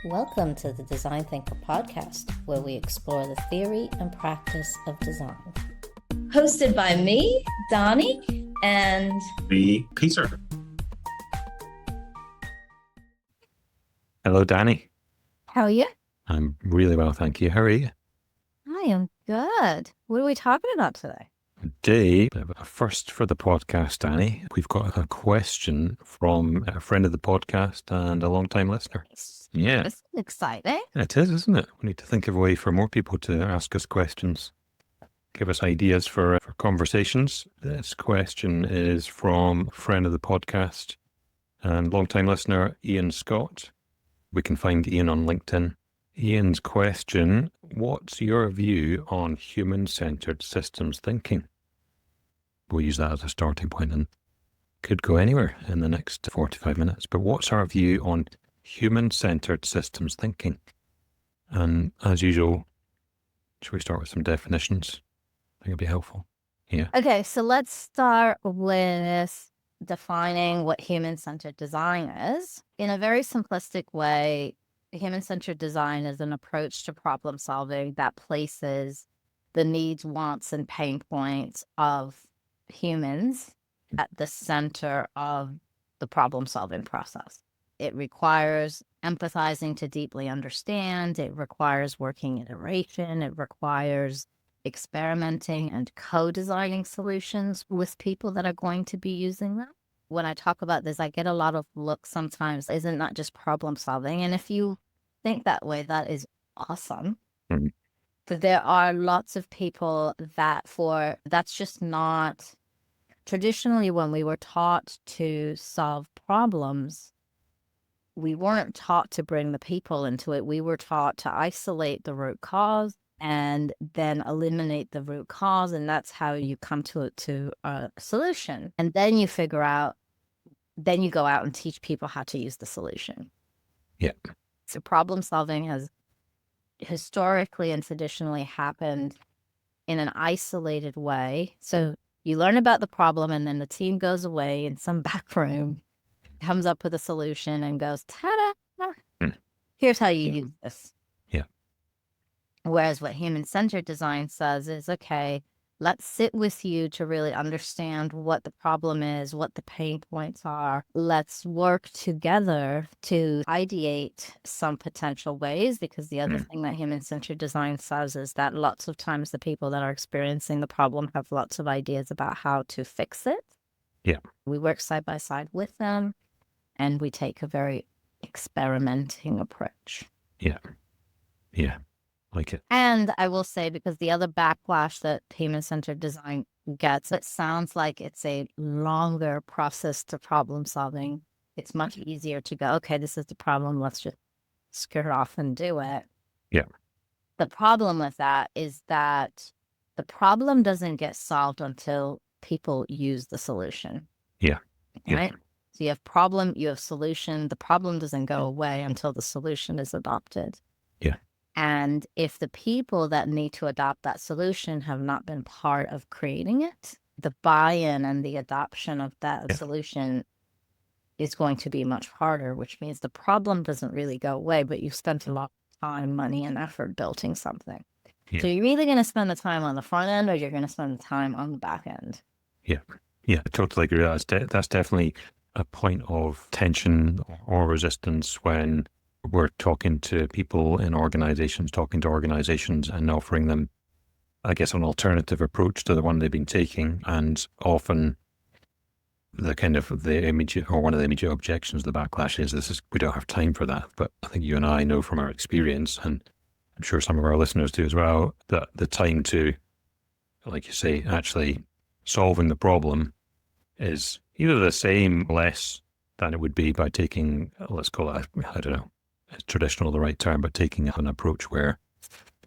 Welcome to the Design Thinker podcast, where we explore the theory and practice of design. Hosted by me, Dani, and me, Peter. Hello, Dani. How are you? I'm really well, thank you. How are you? I am good. What are we talking about today? Today, a first for the podcast, Dani. We've got a question from a friend of the podcast and a long-time listener. Yeah. This is exciting. It is, isn't it? We need to think of a way for more people to ask us questions. Give us ideas for conversations. This question is from a friend of the podcast and long-time listener, Ian Scott. We can find Ian on LinkedIn. Ian's question: what's your view on human-centered systems thinking? We'll use that as a starting point and could go anywhere in the next 45 minutes. But what's our view on human-centered systems thinking? And as usual, should we start with some definitions? I think it'd be helpful. Yeah. Okay, so let's start with defining what human-centered design is. In a very simplistic way, human-centered design is an approach to problem solving that places the needs, wants, and pain points of humans at the center of the problem-solving process. It requires empathizing to deeply understand. It requires working iteration. It requires experimenting and co-designing solutions with people that are going to be using them. When I talk about this, I get a lot of looks sometimes. Isn't that just problem solving? And if you think that way, that is awesome. Mm-hmm. But there are lots of people that's just not. Traditionally, when we were taught to solve problems, we weren't taught to bring the people into it. We were taught to isolate the root cause and then eliminate the root cause. And that's how you come to a solution. And then you figure out, then you go out and teach people how to use the solution. Yeah. So problem solving has historically and traditionally happened in an isolated way. So you learn about the problem and then the team goes away in some back room, comes up with a solution and goes, ta-da, here's how you use this. Yeah. Whereas what human-centered design says is, okay, let's sit with you to really understand what the problem is, what the pain points are. Let's work together to ideate some potential ways, because the other thing that human-centered design says is that lots of times the people that are experiencing the problem have lots of ideas about how to fix it. Yeah. We work side by side with them, and we take a very experimenting approach. Yeah. Yeah. Like it. And I will say, because the other backlash that human-centered design gets, it sounds like it's a longer process to problem solving. It's much easier to go, okay, this is the problem, let's just skirt off and do it. Yeah. The problem with that is that the problem doesn't get solved until people use the solution. Yeah. Yeah. Right? So you have problem, you have solution. The problem doesn't go away until the solution is adopted. Yeah. And if the people that need to adopt that solution have not been part of creating it, the buy-in and the adoption of that solution is going to be much harder, which means the problem doesn't really go away, but you've spent a lot of time, money, and effort building something. Yeah. So you're either going to spend the time on the front end or you're going to spend the time on the back end. Yeah. Yeah, I totally agree. That's definitely a point of tension or resistance when we're talking to people in organizations, and offering them, I guess, an alternative approach to the one they've been taking. And often one of the immediate objections, the backlash is we don't have time for that. But I think you and I know from our experience, and I'm sure some of our listeners do as well, that the time to, like you say, actually solving the problem is either the same, less than it would be by taking, let's call it, I don't know, is traditional the right term, but taking an approach where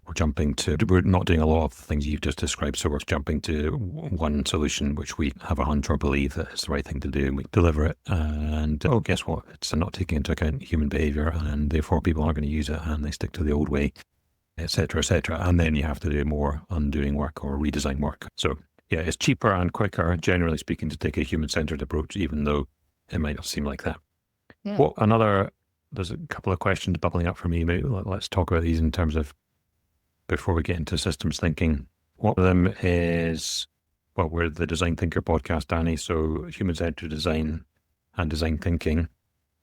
we're not doing a lot of the things you've just described. So we're jumping to one solution, which we have a hunch or believe that is the right thing to do, and we deliver it. And guess what? It's not taking into account human behavior, and therefore people aren't going to use it, and they stick to the old way, et cetera, et cetera. And then you have to do more undoing work or redesign work. So yeah, it's cheaper and quicker, generally speaking, to take a human-centered approach, even though it might not seem like that. Yeah. What another there's a couple of questions bubbling up for me. Maybe let's talk about these in terms of, before we get into systems thinking. One of them is, well, we're the Design Thinker podcast, Dani. So human-centered design and design thinking,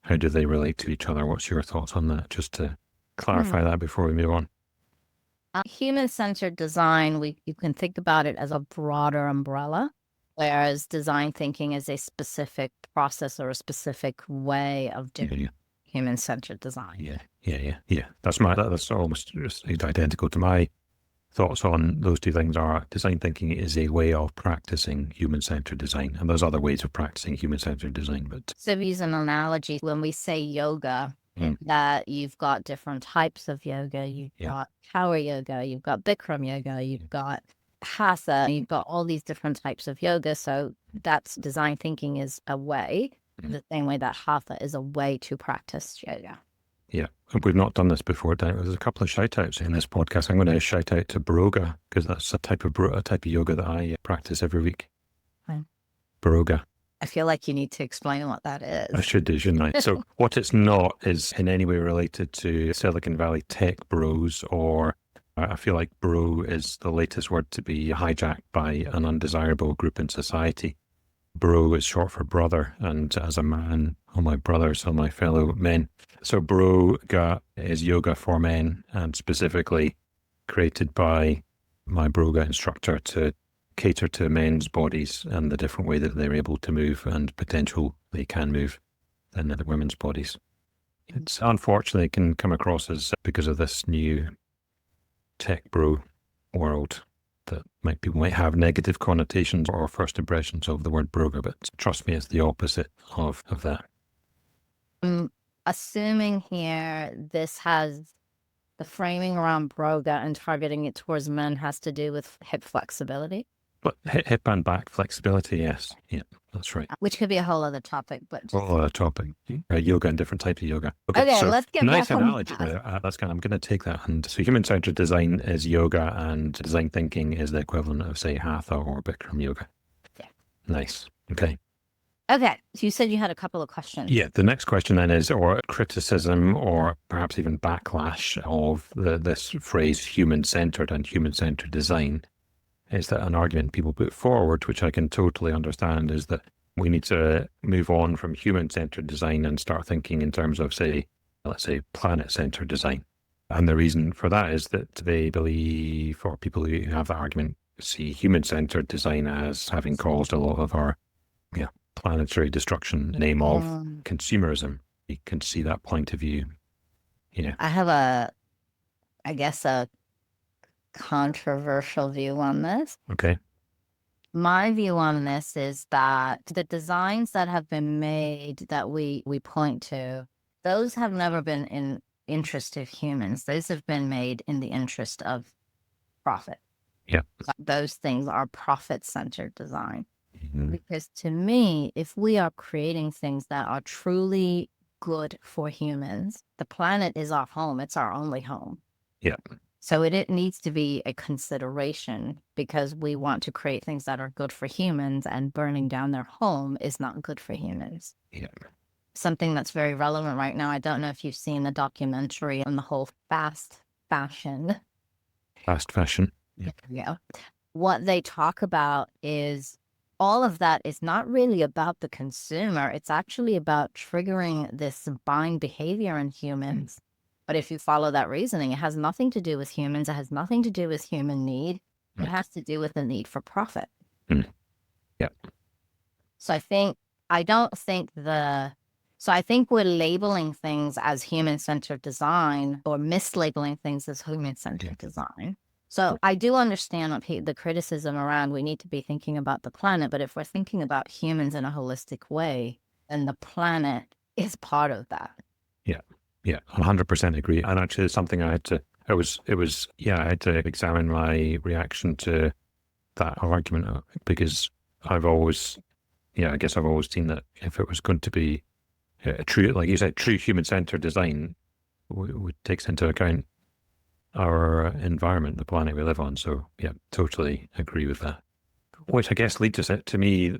how do they relate to each other? What's your thoughts on that? Just to clarify that before we move on. Human-centered design, you can think about it as a broader umbrella, whereas design thinking is a specific process or a specific way of doing human-centered design. Yeah. That's almost just identical to my thoughts on those two things. Are design thinking is a way of practicing human-centered design, and there's other ways of practicing human-centered design. But so to use an analogy, when we say yoga, that you've got different types of yoga. You've got power yoga, you've got Bikram yoga, you've got hatha, you've got all these different types of yoga. So that's design thinking is a way, the same way that hatha is a way to practice yoga. Yeah, we've not done this before. There's a couple of shout outs in this podcast. I'm going to shout out to Broga, because that's a type of yoga that I practice every week. Broga. I feel like you need to explain what that is. I should do, shouldn't I? So what it's not is in any way related to Silicon Valley tech bros, or I feel like bro is the latest word to be hijacked by an undesirable group in society. Bro is short for brother, and as a man, all my brothers, all my fellow men. So Broga is yoga for men, and specifically created by my Broga instructor to cater to men's bodies and the different way that they're able to move and potential they can move than the women's bodies. It's unfortunately can come across as, because of this new tech bro world, that might have negative connotations or first impressions of the word Broga, but trust me, it's the opposite of that. I'm assuming here this has the framing around Broga and targeting it towards men has to do with hip flexibility. But hip and back flexibility, yes. Yeah, that's right. Which could be a whole other topic, but topic. Yoga and different types of yoga. Okay, so let's get nice back analogy on there. I'm going to take that. And so human-centered design is yoga, and design thinking is the equivalent of, say, hatha or Bikram yoga. Yeah. Nice. Okay. Okay, so you said you had a couple of questions. Yeah, the next question then is, or criticism or perhaps even backlash of this phrase human-centered and human-centered design, is that an argument people put forward, which I can totally understand, is that we need to move on from human-centered design and start thinking in terms of, let's say, planet-centered design. And the reason for that is that they believe, or people who have that argument, see human-centered design as having caused a lot of our planetary destruction in the name of consumerism. You can see that point of view. I have a controversial view on this. Okay. My view on this is that the designs that have been made that we point to, those have never been in interest of humans. Those have been made in the interest of profit. Yeah. Those things are profit-centered design. Mm-hmm. Because to me, if we are creating things that are truly good for humans, the planet is our home. It's our only home. Yeah. So it needs to be a consideration, because we want to create things that are good for humans, and burning down their home is not good for humans. Yeah. Something that's very relevant right now, I don't know if you've seen the documentary on the whole fast fashion. Fast fashion. Yeah. What they talk about is all of that is not really about the consumer. It's actually about triggering this buying behavior in humans. But if you follow that reasoning, it has nothing to do with humans. It has nothing to do with human need. It has to do with the need for profit. Yeah. So I think we're labeling things as human-centered design, or mislabeling things as human-centered design. So I do understand the criticism around we need to be thinking about the planet, but if we're thinking about humans in a holistic way, then the planet is part of that. Yeah, 100% agree. And actually, it's something I had to examine my reaction to that argument, because I've always seen that if it was going to be a true, like you said, true human-centered design, it takes into account our environment, the planet we live on. So yeah, totally agree with that. Which I guess leads us to me,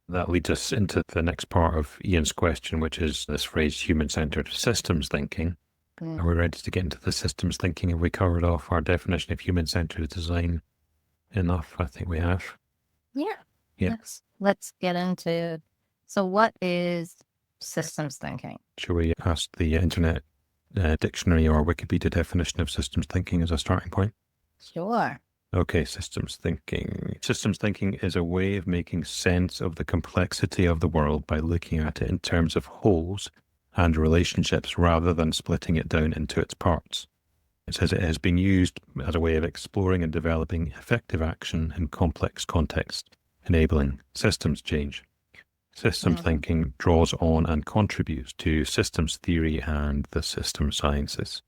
That leads us into the next part of Ian's question, which is this phrase human-centered systems thinking. Are we ready to get into the systems thinking? Have we covered off our definition of human-centered design enough? I think we have. Yeah. Yeah. Let's get into, so what is systems thinking? Shall we ask the internet dictionary or Wikipedia definition of systems thinking as a starting point? Sure. Okay, systems thinking. Systems thinking is a way of making sense of the complexity of the world by looking at it in terms of wholes and relationships rather than splitting it down into its parts. It says it has been used as a way of exploring and developing effective action in complex contexts, enabling systems change. Systems thinking draws on and contributes to systems theory and the system sciences.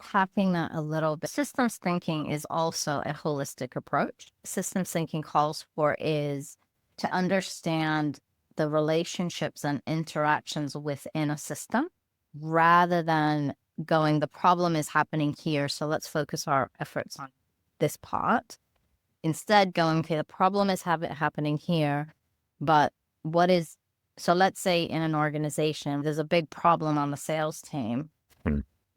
Tapping that a little bit. Systems thinking is also a holistic approach. Systems thinking calls for is to understand the relationships and interactions within a system rather than going, the problem is happening here, so let's focus our efforts on this part. Instead, going, okay, the problem is happening here, but what is, so let's say in an organization, there's a big problem on the sales team.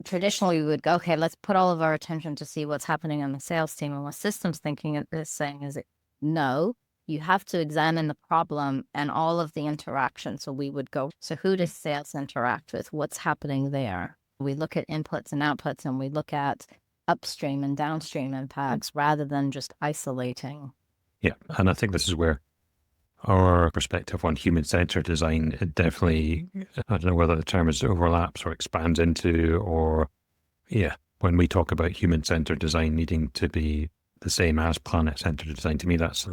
Traditionally, we would go, okay, let's put all of our attention to see what's happening on the sales team. And what systems thinking is saying is, no, you have to examine the problem and all of the interactions. So we would go, so who does sales interact with? What's happening there? We look at inputs and outputs, and we look at upstream and downstream impacts rather than just isolating. Yeah, and I think this is where our perspective on human-centered design, it definitely, I don't know whether the term is overlaps or expands into, or when we talk about human-centered design needing to be the same as planet-centered design, to me that's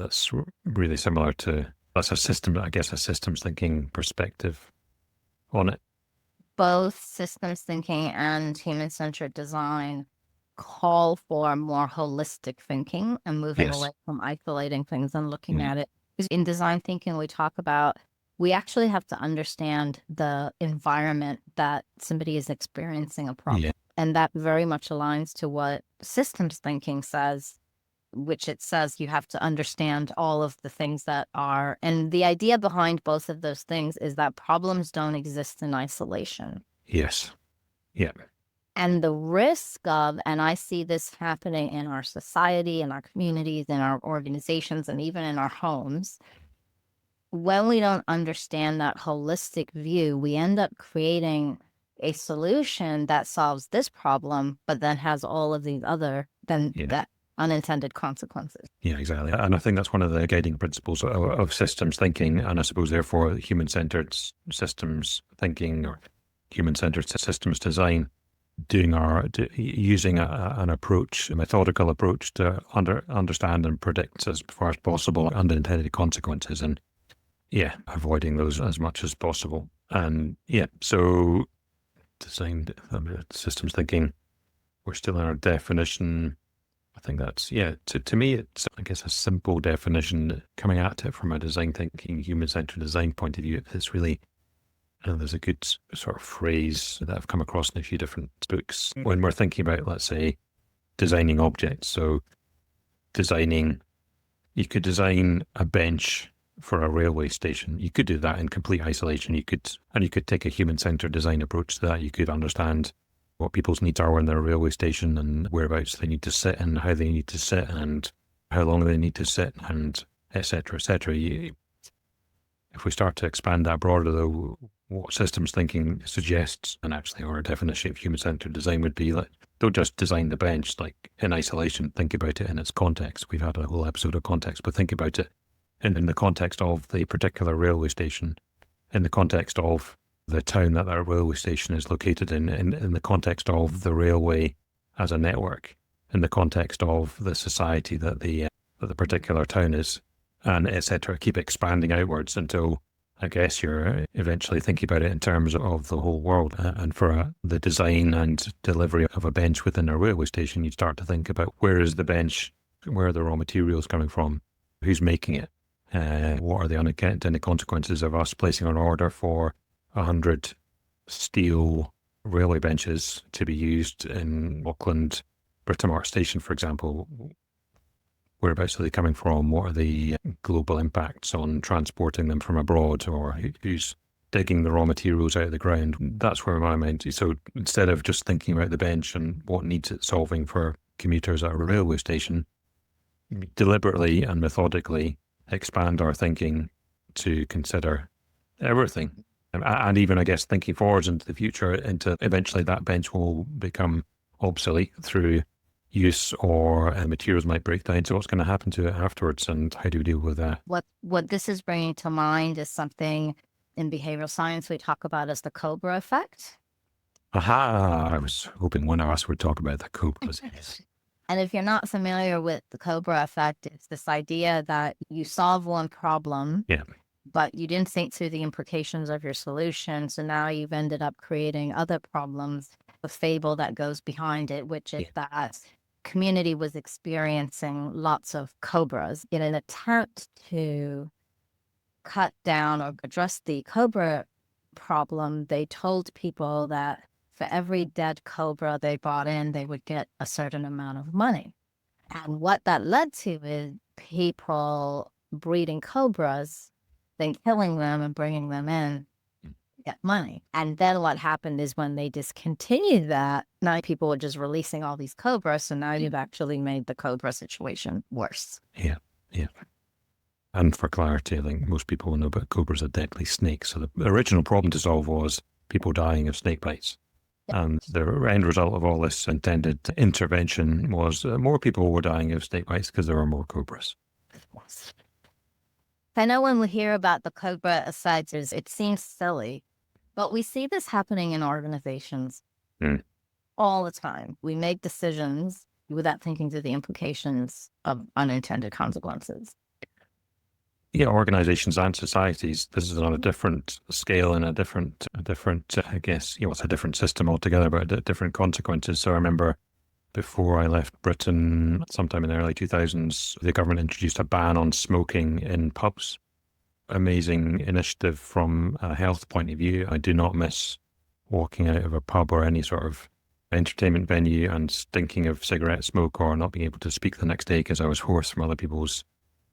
really similar to, that's a system, I guess, a systems thinking perspective on it. Both systems thinking and human-centered design call for more holistic thinking and moving away from isolating things and looking at it. Because in design thinking, we talk about, we actually have to understand the environment that somebody is experiencing a problem. Yeah. And that very much aligns to what systems thinking says, which it says you have to understand all of the things that are, and the idea behind both of those things is that problems don't exist in isolation. Yes. Yeah. And the risk of, and I see this happening in our society, in our communities, in our organizations, and even in our homes, when we don't understand that holistic view, we end up creating a solution that solves this problem, but then has all of these other, that unintended consequences. Yeah, exactly. And I think that's one of the guiding principles of systems thinking, and I suppose therefore human-centered systems thinking or human-centered systems design, using an approach, a methodical approach to understand and predict as far as possible unintended consequences, and avoiding those as much as possible. And so design systems thinking, we're still in our definition. I think that's, to me, it's, I guess, a simple definition coming at it from a design thinking, human-centered design point of view. It's really, there's a good sort of phrase that I've come across in a few different books when we're thinking about, let's say, designing objects. So you could design a bench for a railway station. You could do that in complete isolation. You could take a human-centered design approach to that. You could understand what people's needs are when they're a railway station and whereabouts they need to sit and how they need to sit and how long they need to sit and et cetera, et cetera. If we start to expand that broader, though, what systems thinking suggests, and actually our definition of human-centered design would be, like, don't just design the bench like in isolation, think about it in its context. We've had a whole episode of context, but think about it in the context of the particular railway station, in the context of the town that railway station is located in the context of the railway as a network, in the context of the society that the particular town is, and et cetera. Keep expanding outwards until, I guess, you're eventually thinking about it in terms of the whole world. And for the design and delivery of a bench within a railway station, you start to think about, where is the bench? Where are the raw materials coming from? Who's making it? What are the unintended consequences of us placing an order for 100 steel railway benches to be used in Auckland Britomart Station, for example? whereabouts are they coming from? What are the global impacts on transporting them from abroad, or who's digging the raw materials out of the ground? That's where my mind is. So instead of just thinking about the bench and what needs it solving for commuters at a railway station, deliberately and methodically expand our thinking to consider everything. And even, I guess, thinking forwards into the future, into eventually that bench will become obsolete through use, or materials might break down. So what's going to happen to it afterwards, and how do we deal with that? What this is bringing to mind is something in behavioral science we talk about as the Cobra effect. Aha! I was hoping one of us would talk about the Cobras. And if you're not familiar with the Cobra effect, it's this idea that you solve one problem, but you didn't think through the implications of your solution. So now you've ended up creating other problems. The fable that goes behind it, which is that community was experiencing lots of cobras. In an attempt to cut down or address the cobra problem, they told people that for every dead cobra they brought in, they would get a certain amount of money. And what that led to is people breeding cobras, then killing them and bringing them in to get money. And then what happened is when they discontinued that, now people were just releasing all these cobras. So now you've actually made the cobra situation worse. Yeah. And for clarity, I think most people will know about cobras are deadly snakes. So the original problem to solve was people dying of snake bites. And the end result of all this intended intervention was more people were dying of snake bites because there were more cobras. I know when we hear about the Cobra effect, it seems silly, but we see this happening in organizations all the time. We make decisions without thinking through the implications of unintended consequences. Yeah, organizations and societies. This is on a different scale and a different, I guess, it's a different system altogether, but different consequences. So I remember before I left Britain, sometime in the early 2000s, the government introduced a ban on smoking in pubs. Amazing initiative from a health point of view. I do not miss walking out of a pub or any sort of entertainment venue and stinking of cigarette smoke, or not being able to speak the next day because I was hoarse from other people's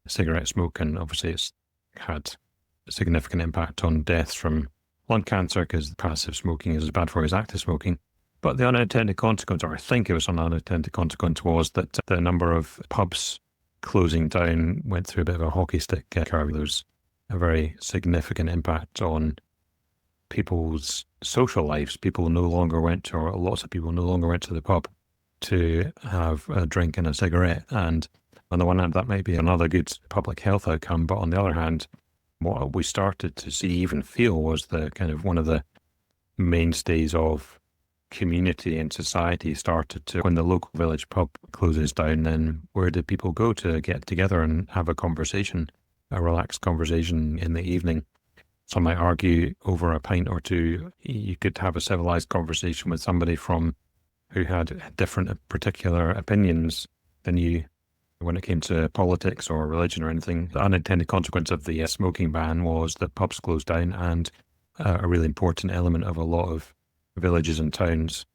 cigarette smoke. And obviously it's had a significant impact on deaths from lung cancer, because passive smoking is as bad for you as active smoking. But the unintended consequence, or I think it was an unintended consequence, was that the number of pubs closing down went through a bit of a hockey stick curve. There was a very significant impact on people's social lives. People no longer went to, or lots of people no longer went to the pub to have a drink and a cigarette. And on the one hand, that might be another good public health outcome. But on the other hand, what we started to see, even feel, was the kind of one of the mainstays of community and society started to, when the local village pub closes down, then where do people go to get together and have a conversation, a relaxed conversation in the evening? Some might argue over a pint or two, you could have a civilized conversation with somebody who had different particular opinions than you when it came to politics or religion or anything. The unintended consequence of the smoking ban was that pubs closed down, and a really important element of a lot of villages and towns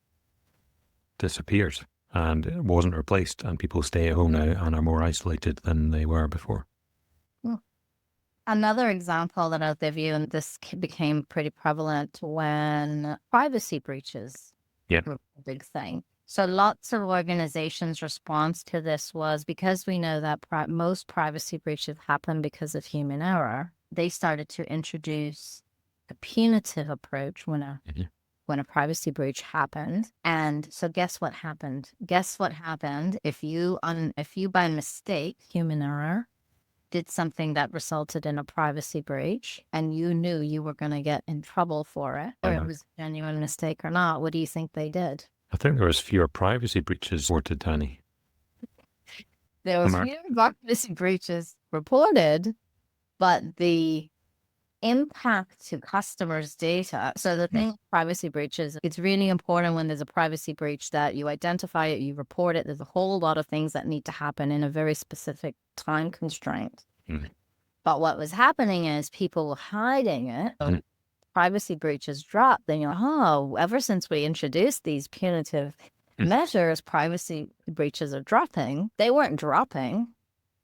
disappeared, and it wasn't replaced, and people stay at home now and are more isolated than they were before. Another example that I'll give you, and this became pretty prevalent when privacy breaches were a big thing. So lots of organizations' response to this was, because we know that most privacy breaches happen because of human error, they started to introduce a punitive approach when a privacy breach happened. And so guess what happened? If you by mistake, human error, did something that resulted in a privacy breach, and you knew you were going to get in trouble for it, or it was a genuine mistake or not, what do you think they did? I think there was fewer privacy breaches reported, Dani. There was fewer privacy breaches reported, but the impact to customers' data. So the thing with privacy breaches, it's really important when there's a privacy breach that you identify it, you report it. There's a whole lot of things that need to happen in a very specific time constraint. But what was happening is people were hiding it. Privacy breaches dropped. Then you're like, ever since we introduced these punitive measures, privacy breaches are dropping. They weren't dropping.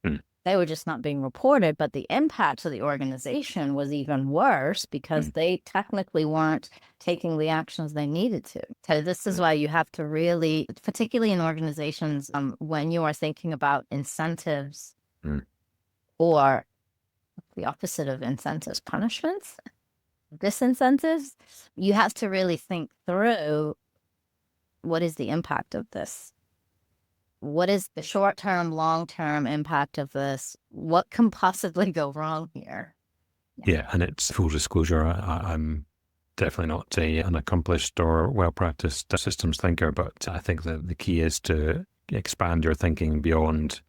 Mm. They were just not being reported, but the impact to the organization was even worse because they technically weren't taking the actions they needed to. So this is why you have to really, particularly in organizations, when you are thinking about incentives or the opposite of incentives, punishments, disincentives, you have to really think through, what is the impact of this? What is the short-term, long-term impact of this? What can possibly go wrong here? Yeah, and it's full disclosure. I'm definitely not an accomplished or well-practiced systems thinker, but I think that the key is to expand your thinking beyond,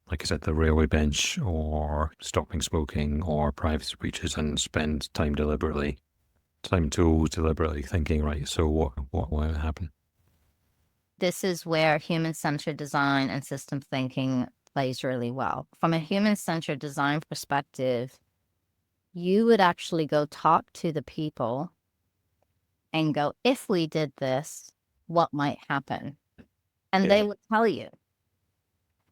like I said, the railway bench or stopping smoking or privacy breaches, and spend time tools deliberately thinking, right, so what will happen? This is where human-centered design and system thinking plays really well. From a human-centered design perspective, you would actually go talk to the people and go, if we did this, what might happen? And they would tell you.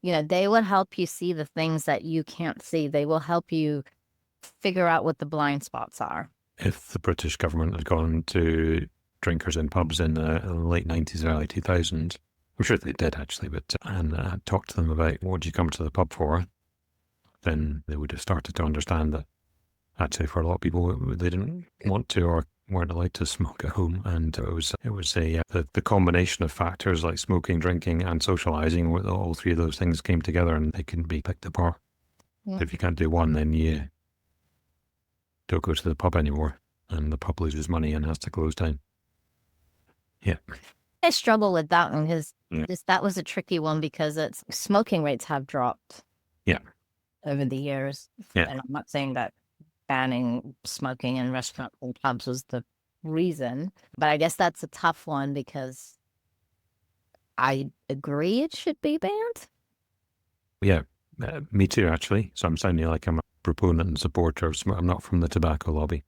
They would help you see the things that you can't see. They will help you figure out what the blind spots are. If the British government had gone to drinkers in pubs in the late 90s, early 2000s, I'm sure they did actually, and talked to them about what do you come to the pub for, then they would have started to understand that actually for a lot of people they didn't want to or weren't allowed to smoke at home, and it was the combination of factors like smoking, drinking, and socializing. All three of those things came together, and they couldn't be picked apart. Yeah. If you can't do one, then you don't go to the pub anymore, and the pub loses money and has to close down. Yeah. I struggle with that one because that was a tricky one because smoking rates have dropped. Yeah. Over the years. Yeah. And I'm not saying that banning smoking in restaurants and pubs was the reason, but I guess that's a tough one because I agree it should be banned. Yeah, me too, actually. So I'm sounding like I'm a proponent and supporter of smoke. I'm not from the tobacco lobby.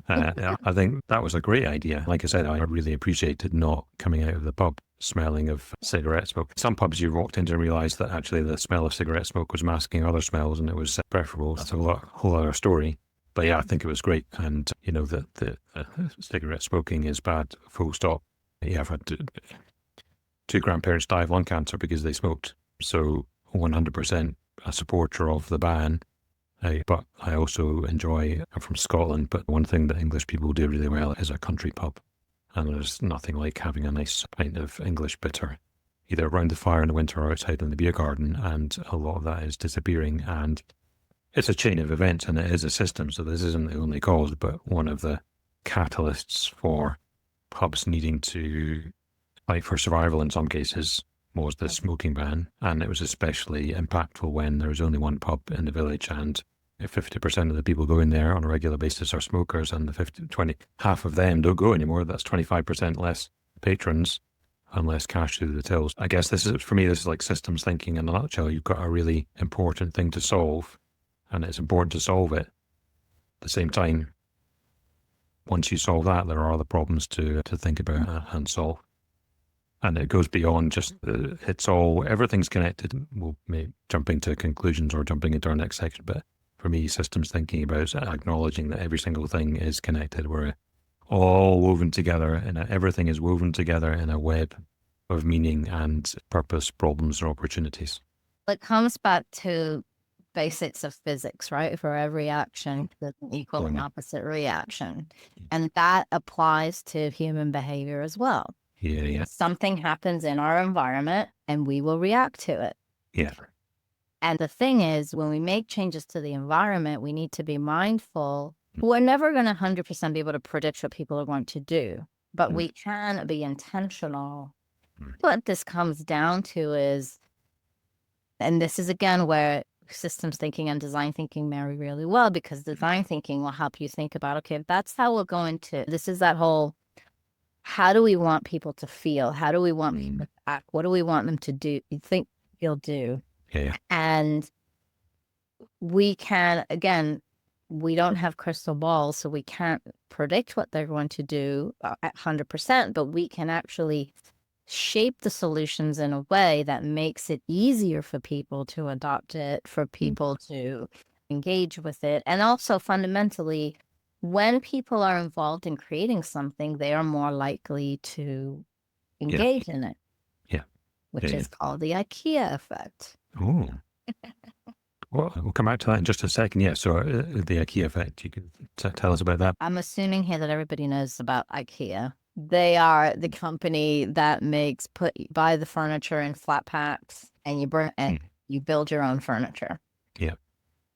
I think that was a great idea. Like I said, I really appreciated not coming out of the pub smelling of cigarette smoke. Some pubs you walked into and realised that actually the smell of cigarette smoke was masking other smells and it was preferable. That's a whole other story. But yeah, I think it was great. And, that the cigarette smoking is bad, full stop. Yeah, I've had two grandparents die of lung cancer because they smoked. So 100% a supporter of the ban. But I also I'm from Scotland, but one thing that English people do really well is a country pub. And there's nothing like having a nice pint of English bitter, either around the fire in the winter or outside in the beer garden. And a lot of that is disappearing. And it's a chain of events and it is a system. So this isn't the only cause, but one of the catalysts for pubs needing to fight for survival in some cases was the smoking ban. And it was especially impactful when there was only one pub in the village and if 50% of the people going there on a regular basis are smokers and half of them don't go anymore, that's 25% less patrons and less cash through the tills. I guess this is like systems thinking in a nutshell. You've got a really important thing to solve and it's important to solve it. At the same time, once you solve that, there are other problems to think about and solve. And it goes beyond just, everything's connected. We'll maybe jumping to conclusions or jumping into our next section, but for me, systems thinking about acknowledging that every single thing is connected. We're all woven together and everything is woven together in a web of meaning and purpose, problems, and opportunities. It comes back to basics of physics, right? For every action, there's an equal and opposite reaction. And that applies to human behavior as well. Yeah. Something happens in our environment and we will react to it. Yeah. And the thing is, when we make changes to the environment, we need to be mindful. We're never going to 100% be able to predict what people are going to do, but we can be intentional. What this comes down to is, and this is again where systems thinking and design thinking marry really well, because design thinking will help you think about, okay, if that's how we're going to, this is that whole, how do we want people to feel? How do we want people to act? What do we want them to do? You think you'll do? Yeah. And we can, again, we don't have crystal balls, so we can't predict what they're going to do at 100%, but we can actually shape the solutions in a way that makes it easier for people to adopt it, for people to engage with it. And also fundamentally, when people are involved in creating something, they are more likely to engage in it. Yeah. Which is called the IKEA effect. Oh. Well, we'll come back to that in just a second. Yeah, so the IKEA effect, you can tell us about that. I'm assuming here that everybody knows about IKEA. They are the company that buy the furniture in flat packs and you build your own furniture. Yeah.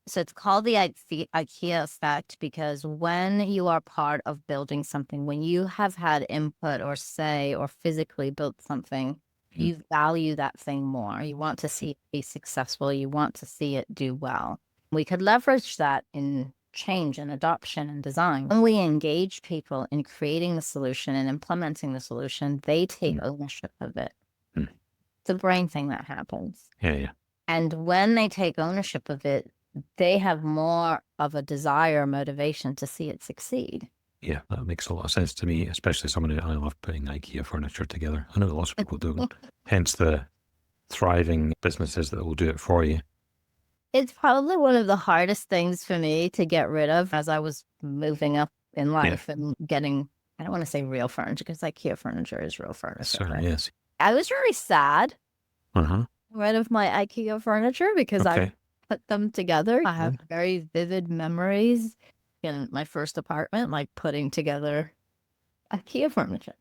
So it's called the IKEA effect because when you are part of building something, when you have had input or say or physically built something, you value that thing more. You want to see it be successful. You want to see it do well. We could leverage that in change and adoption and design. When we engage people in creating the solution and implementing the solution, they take ownership of it. It's a brain thing that happens. Yeah. And when they take ownership of it, they have more of a desire, motivation to see it succeed. Yeah, that makes a lot of sense to me, especially someone who I love putting IKEA furniture together. I know lots of people do. Hence the thriving businesses that will do it for you. It's probably one of the hardest things for me to get rid of as I was moving up in life and getting, I don't want to say real furniture because IKEA furniture is real furniture. Certainly, yes. I was very sad rid of my IKEA furniture because I put them together. I have very vivid memories in my first apartment, like putting together IKEA furniture.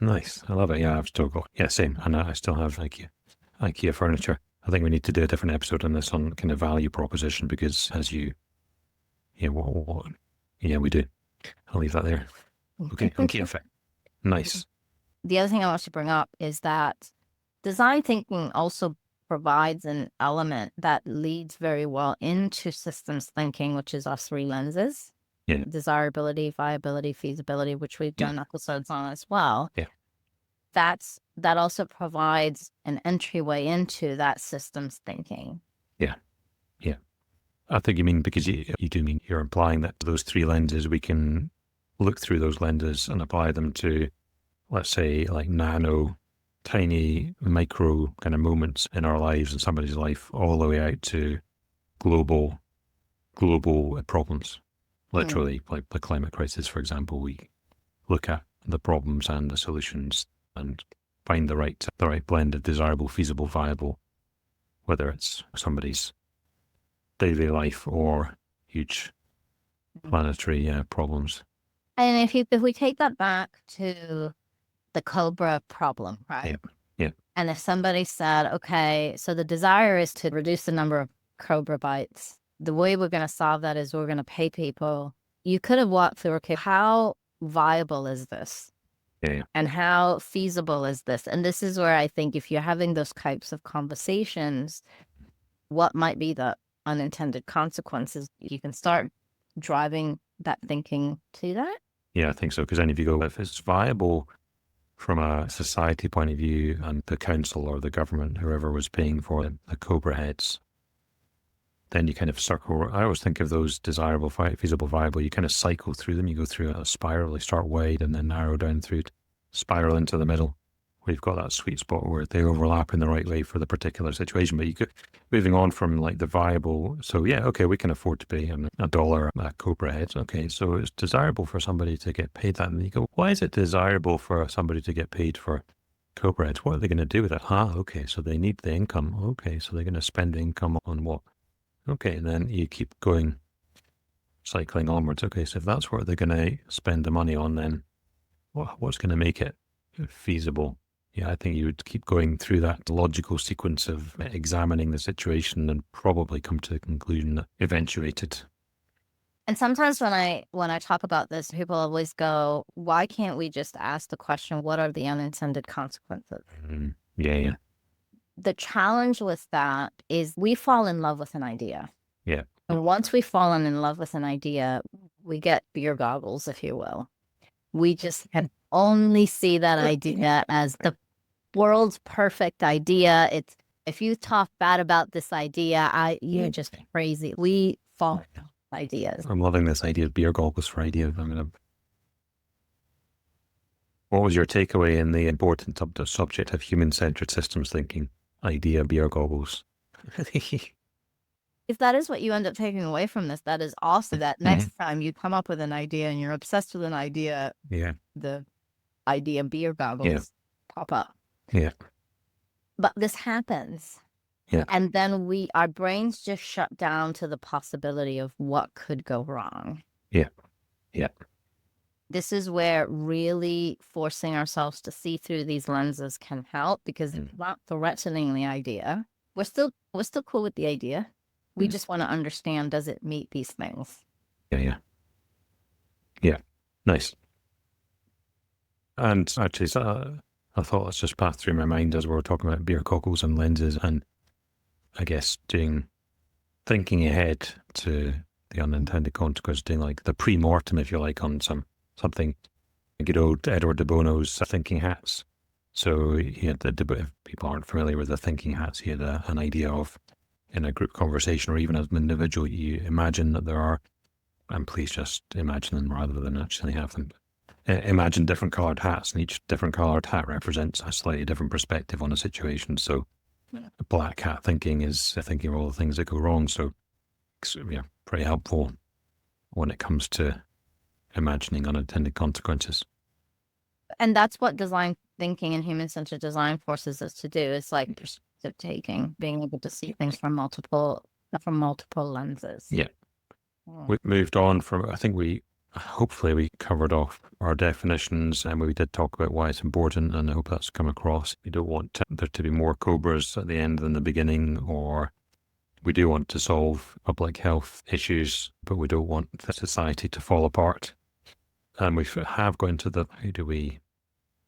Nice. I love it. Yeah, I've still got, same. And I still have IKEA furniture. I think we need to do a different episode on this on kind of value proposition because we do. I'll leave that there. Okay, IKEA effect. Nice. The other thing I want to bring up is that design thinking also provides an element that leads very well into systems thinking, which is our three lenses. Yeah. Desirability, viability, feasibility, which we've done episodes on as well. Yeah. That also provides an entryway into that systems thinking. Yeah. Yeah. I think you mean, because you do mean, you're implying that those three lenses, we can look through those lenses and apply them to, let's say, like tiny micro kind of moments in our lives, in somebody's life, all the way out to global problems. Literally, like the climate crisis, for example, we look at the problems and the solutions and find the right blend of desirable, feasible, viable, whether it's somebody's daily life or huge planetary problems. And if we take that back to the Cobra problem, right? Yeah. And if somebody said, okay, so the desire is to reduce the number of Cobra bites. The way we're going to solve that is we're going to pay people. You could have walked through, okay, how viable is this? Yeah. And how feasible is this? And this is where I think if you're having those types of conversations, what might be the unintended consequences? You can start driving that thinking to that. Yeah, I think so. Because then if it's viable from a society point of view and the council or the government, whoever was paying for the Cobra heads, then you kind of circle. I always think of those desirable, feasible, viable. You kind of cycle through them. You go through a spiral. They start wide and then narrow down through, spiral into the middle, where you've got that sweet spot where they overlap in the right way for the particular situation. But you could, moving on from like the viable. So yeah, okay, we can afford to pay $1 a Cobra head. Okay, so it's desirable for somebody to get paid that. And you go, why is it desirable for somebody to get paid for Cobra heads? What are they going to do with it? Okay, so they need the income. Okay, so they're going to spend the income on what? Okay, and then you keep going, cycling onwards. Okay, so if that's what they're going to spend the money on, then what's going to make it feasible? Yeah, I think you would keep going through that logical sequence of examining the situation and probably come to the conclusion that eventuated. And sometimes when I talk about this, people always go, why can't we just ask the question, what are the unintended consequences? Yeah. The challenge with that is we fall in love with an idea. Yeah. And once we've fallen in love with an idea, we get beer goggles, if you will. We just can only see that idea as the world's perfect idea. It's, if you talk bad about this idea, you're just crazy. We fall in love with ideas. I'm loving this idea of beer goggles for ideas. What was your takeaway in the important subject of human-centered systems thinking? Idea beer goggles. If that is what you end up taking away from this, that is awesome. That next time you come up with an idea and you're obsessed with an idea, the idea beer goggles pop up. Yeah. But this happens. Yeah. And then our brains just shut down to the possibility of what could go wrong. Yeah. Yeah. This is where really forcing ourselves to see through these lenses can help, because it's not threatening the idea. We're still cool with the idea. We just want to understand, does it meet these things? Yeah. Nice. And actually, I thought that's just passed through my mind as we were talking about beer goggles and lenses, and I guess thinking ahead to the unintended consequence, doing like the pre-mortem, if you like, on something. Good old Edward de Bono's thinking hats. So he had if people aren't familiar with the thinking hats, he had an idea of, in a group conversation or even as an individual, you imagine that there are, and please just imagine them rather than actually have them. Imagine different coloured hats, and each different coloured hat represents a slightly different perspective on a situation. So black hat thinking is thinking of all the things that go wrong. So pretty helpful when it comes to imagining unintended consequences. And that's what design thinking and human-centered design forces us to do. It's like perspective taking, being able to see things from multiple lenses. Yeah. We've moved on from, I think hopefully we covered off our definitions, and we did talk about why it's important, and I hope that's come across. We don't want there to be more Cobras at the end than the beginning, or we do want to solve public health issues, but we don't want the society to fall apart. And we have gone to how do we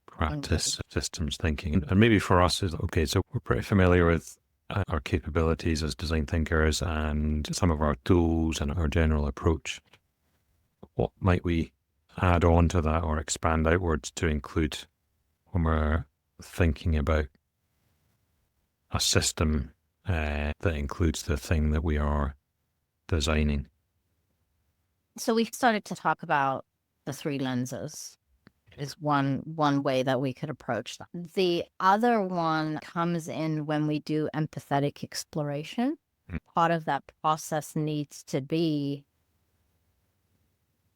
practice systems thinking? And maybe for us is, okay, so we're pretty familiar with our capabilities as design thinkers and some of our tools and our general approach. What might we add on to that or expand outwards to include when we're thinking about a system that includes the thing that we are designing? So we started to talk about the three lenses is one way that we could approach that. The other one comes in when we do empathetic exploration. Part of that process needs to be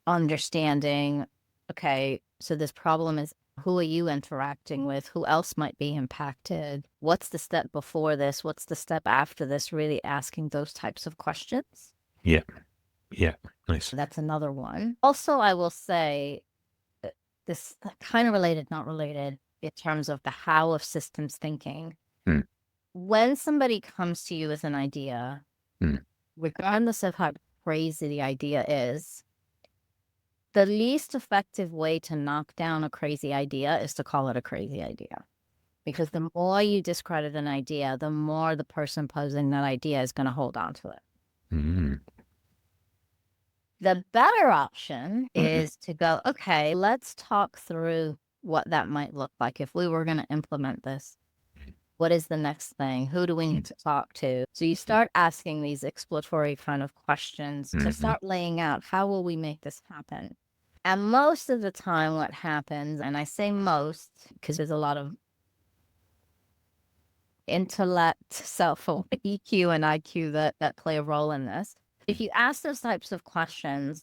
understanding, okay, so this problem is, who are you interacting with? Who else might be impacted? What's the step before this? What's the step after this? Really asking those types of questions. Yeah. Nice. That's another one. Also, I will say this kind of related, not related, in terms of the how of systems thinking. When somebody comes to you with an idea, regardless of how crazy the idea is, the least effective way to knock down a crazy idea is to call it a crazy idea. Because the more you discredit an idea, the more the person posing that idea is going to hold on to it. The better option is to go, okay, let's talk through what that might look like if we were going to implement this. What is the next thing? Who do we need to talk to? So you start asking these exploratory kind of questions to start laying out, how will we make this happen? And most of the time what happens, and I say most because there's a lot of intellect, EQ and IQ that play a role in this. If you ask those types of questions,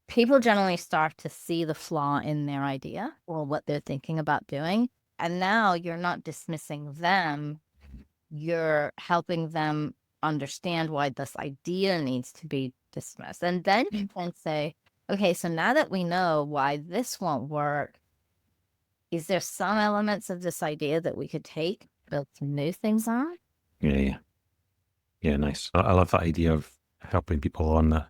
people generally start to see the flaw in their idea or what they're thinking about doing. And now you're not dismissing them. You're helping them understand why this idea needs to be dismissed. And then you can say, okay, so now that we know why this won't work, is there some elements of this idea that we could take, build some new things on? Yeah, nice. I love that idea of helping people on that.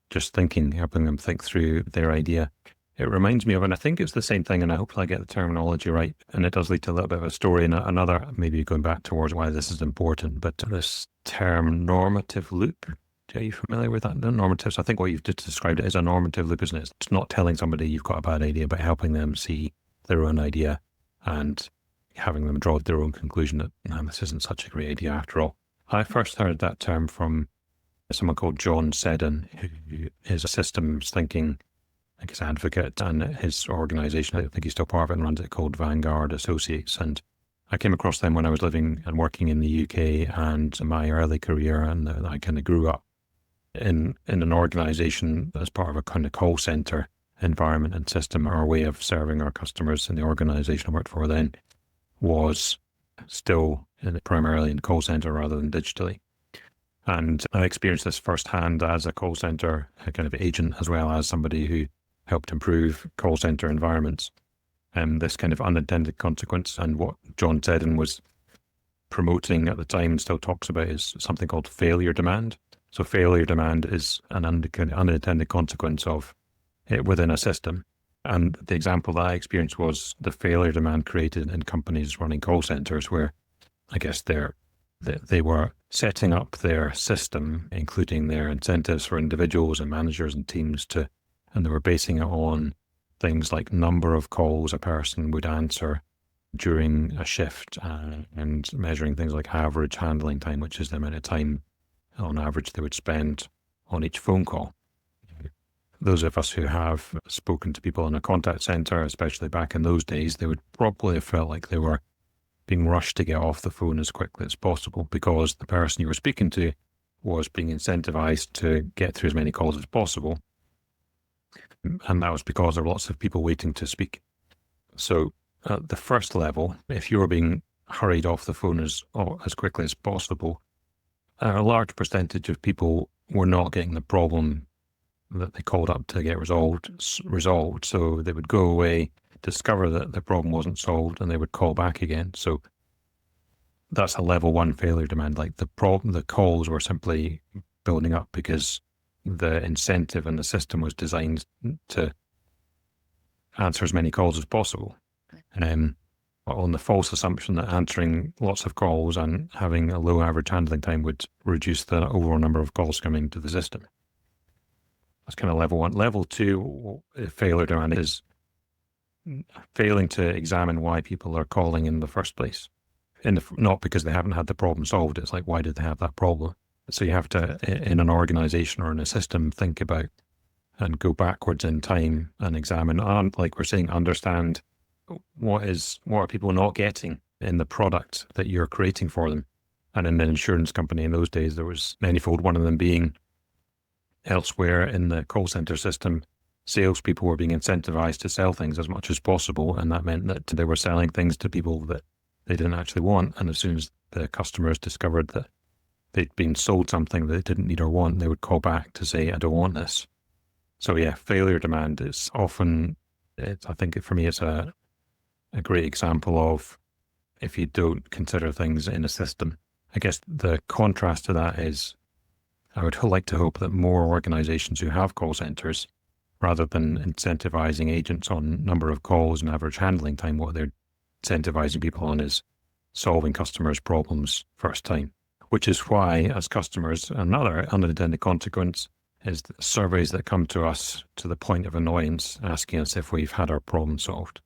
Just thinking, helping them think through their idea. It reminds me of, and I think it's the same thing, and I hope I get the terminology right, and it does lead to a little bit of a story and another, maybe going back towards why this is important, but this term normative loop. Are you familiar with that? The normatives, I think what you've just described it as a normative loop, isn't it? It's not telling somebody you've got a bad idea, but helping them see their own idea and having them draw their own conclusion that this isn't such a great idea after all. I first heard that term from someone called John Seddon, who is a systems thinking I guess, advocate, and his organization, I think he's still part of it and runs it, called Vanguard Associates. And I came across them when I was living and working in the UK and in my early career, and I kind of grew up in an organization as part of a kind of call center environment and system. Our way of serving our customers in the organization I worked for then was still primarily in call center rather than digitally. And I experienced this firsthand as a call center kind of agent, as well as somebody who helped improve call center environments. And this kind of unintended consequence, and what John Seddon was promoting at the time and still talks about, is something called failure demand. So failure demand is an unintended consequence of it within a system. And the example that I experienced was the failure demand created in companies running call centers, where I guess they were setting up their system, including their incentives for individuals and managers and teams and they were basing it on things like number of calls a person would answer during a shift, and measuring things like average handling time, which is the amount of time on average they would spend on each phone call. Those of us who have spoken to people in a contact center, especially back in those days, they would probably have felt like they were being rushed to get off the phone as quickly as possible, because the person you were speaking to was being incentivized to get through as many calls as possible. And that was because there were lots of people waiting to speak. So at the first level, if you were being hurried off the phone as quickly as possible, a large percentage of people were not getting the problem that they called up to get resolved. So they would go away, discover that the problem wasn't solved, and they would call back again. So that's a level 1 failure demand. Like the calls were simply building up because the incentive and the system was designed to answer as many calls as possible. On the false assumption that answering lots of calls and having a low average handling time would reduce the overall number of calls coming to the system. That's kind of level 1. Level 2 failure demand is failing to examine why people are calling in the first place. Not because they haven't had the problem solved. It's like, why did they have that problem? So you have to, in an organization or in a system, think about and go backwards in time and examine, and like we're saying, understand what are people not getting in the product that you're creating for them. And in an insurance company in those days, there was manifold. One of them being, elsewhere in the call center system, salespeople were being incentivized to sell things as much as possible, and that meant that they were selling things to people that they didn't actually want. And as soon as the customers discovered that they'd been sold something that they didn't need or want, they would call back to say, I don't want this. So yeah, failure demand is often, I think for me, it's a great example of if you don't consider things in a system. I guess the contrast to that is, I would like to hope that more organizations who have call centers, rather than incentivizing agents on number of calls and average handling time, what they're incentivizing people on is solving customers' problems first time. Which is why, as customers, another unintended consequence is the surveys that come to us to the point of annoyance, asking us if we've had our problem solved.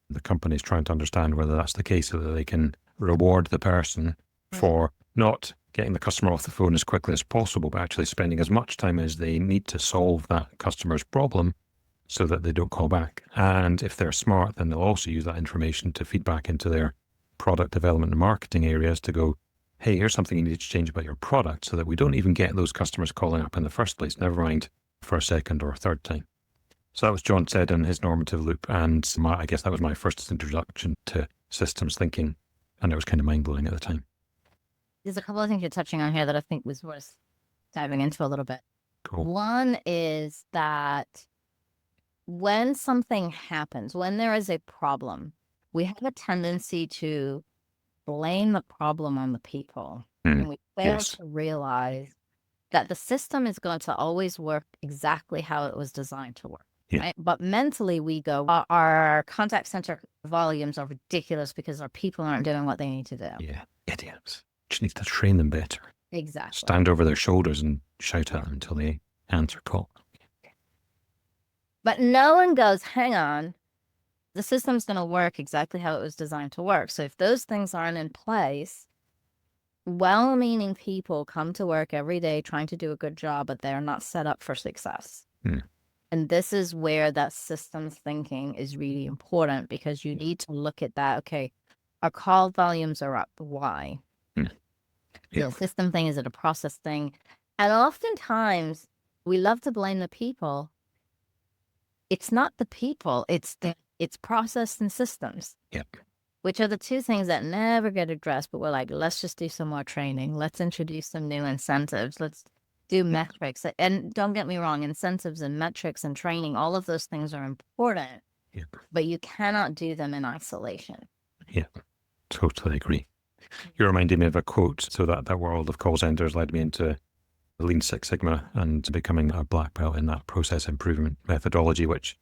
The company's trying to understand whether that's the case, so that they can reward the person for not getting the customer off the phone as quickly as possible, but actually spending as much time as they need to solve that customer's problem so that they don't call back. And if they're smart, then they'll also use that information to feed back into their product development and marketing areas to go, hey, here's something you need to change about your product so that we don't even get those customers calling up in the first place, never mind for a second or a third time. So that was John Seddon, his normative loop. And I guess that was my first introduction to systems thinking. And it was kind of mind-blowing at the time. There's a couple of things you're touching on here that I think was worth diving into a little bit. Cool. One is that when something happens, when there is a problem, we have a tendency to blame the problem on the people. And we fail to realize that the system is going to always work exactly how it was designed to work. Yeah. Right? But mentally we go, our contact center volumes are ridiculous because our people aren't doing what they need to do. Yeah, idiots. Just need to train them better. Exactly. Stand over their shoulders and shout at them until they answer call. But no one goes, hang on, the system's going to work exactly how it was designed to work. So if those things aren't in place, well-meaning people come to work every day trying to do a good job, but they're not set up for success. And this is where that systems thinking is really important, because you need to look at that. Okay, our call volumes are up. Why? Yeah. The system thing, is it a process thing? And oftentimes we love to blame the people. It's not the people, it's process and systems. Yep. Which are the two things that never get addressed, but we're like, let's just do some more training. Let's introduce some new incentives. Let's do metrics. And don't get me wrong, incentives and metrics and training, all of those things are important, but you cannot do them in isolation. Yeah, totally agree. You reminded me of a quote. So that world of call centers led me into Lean Six Sigma and becoming a black belt in that process improvement methodology, which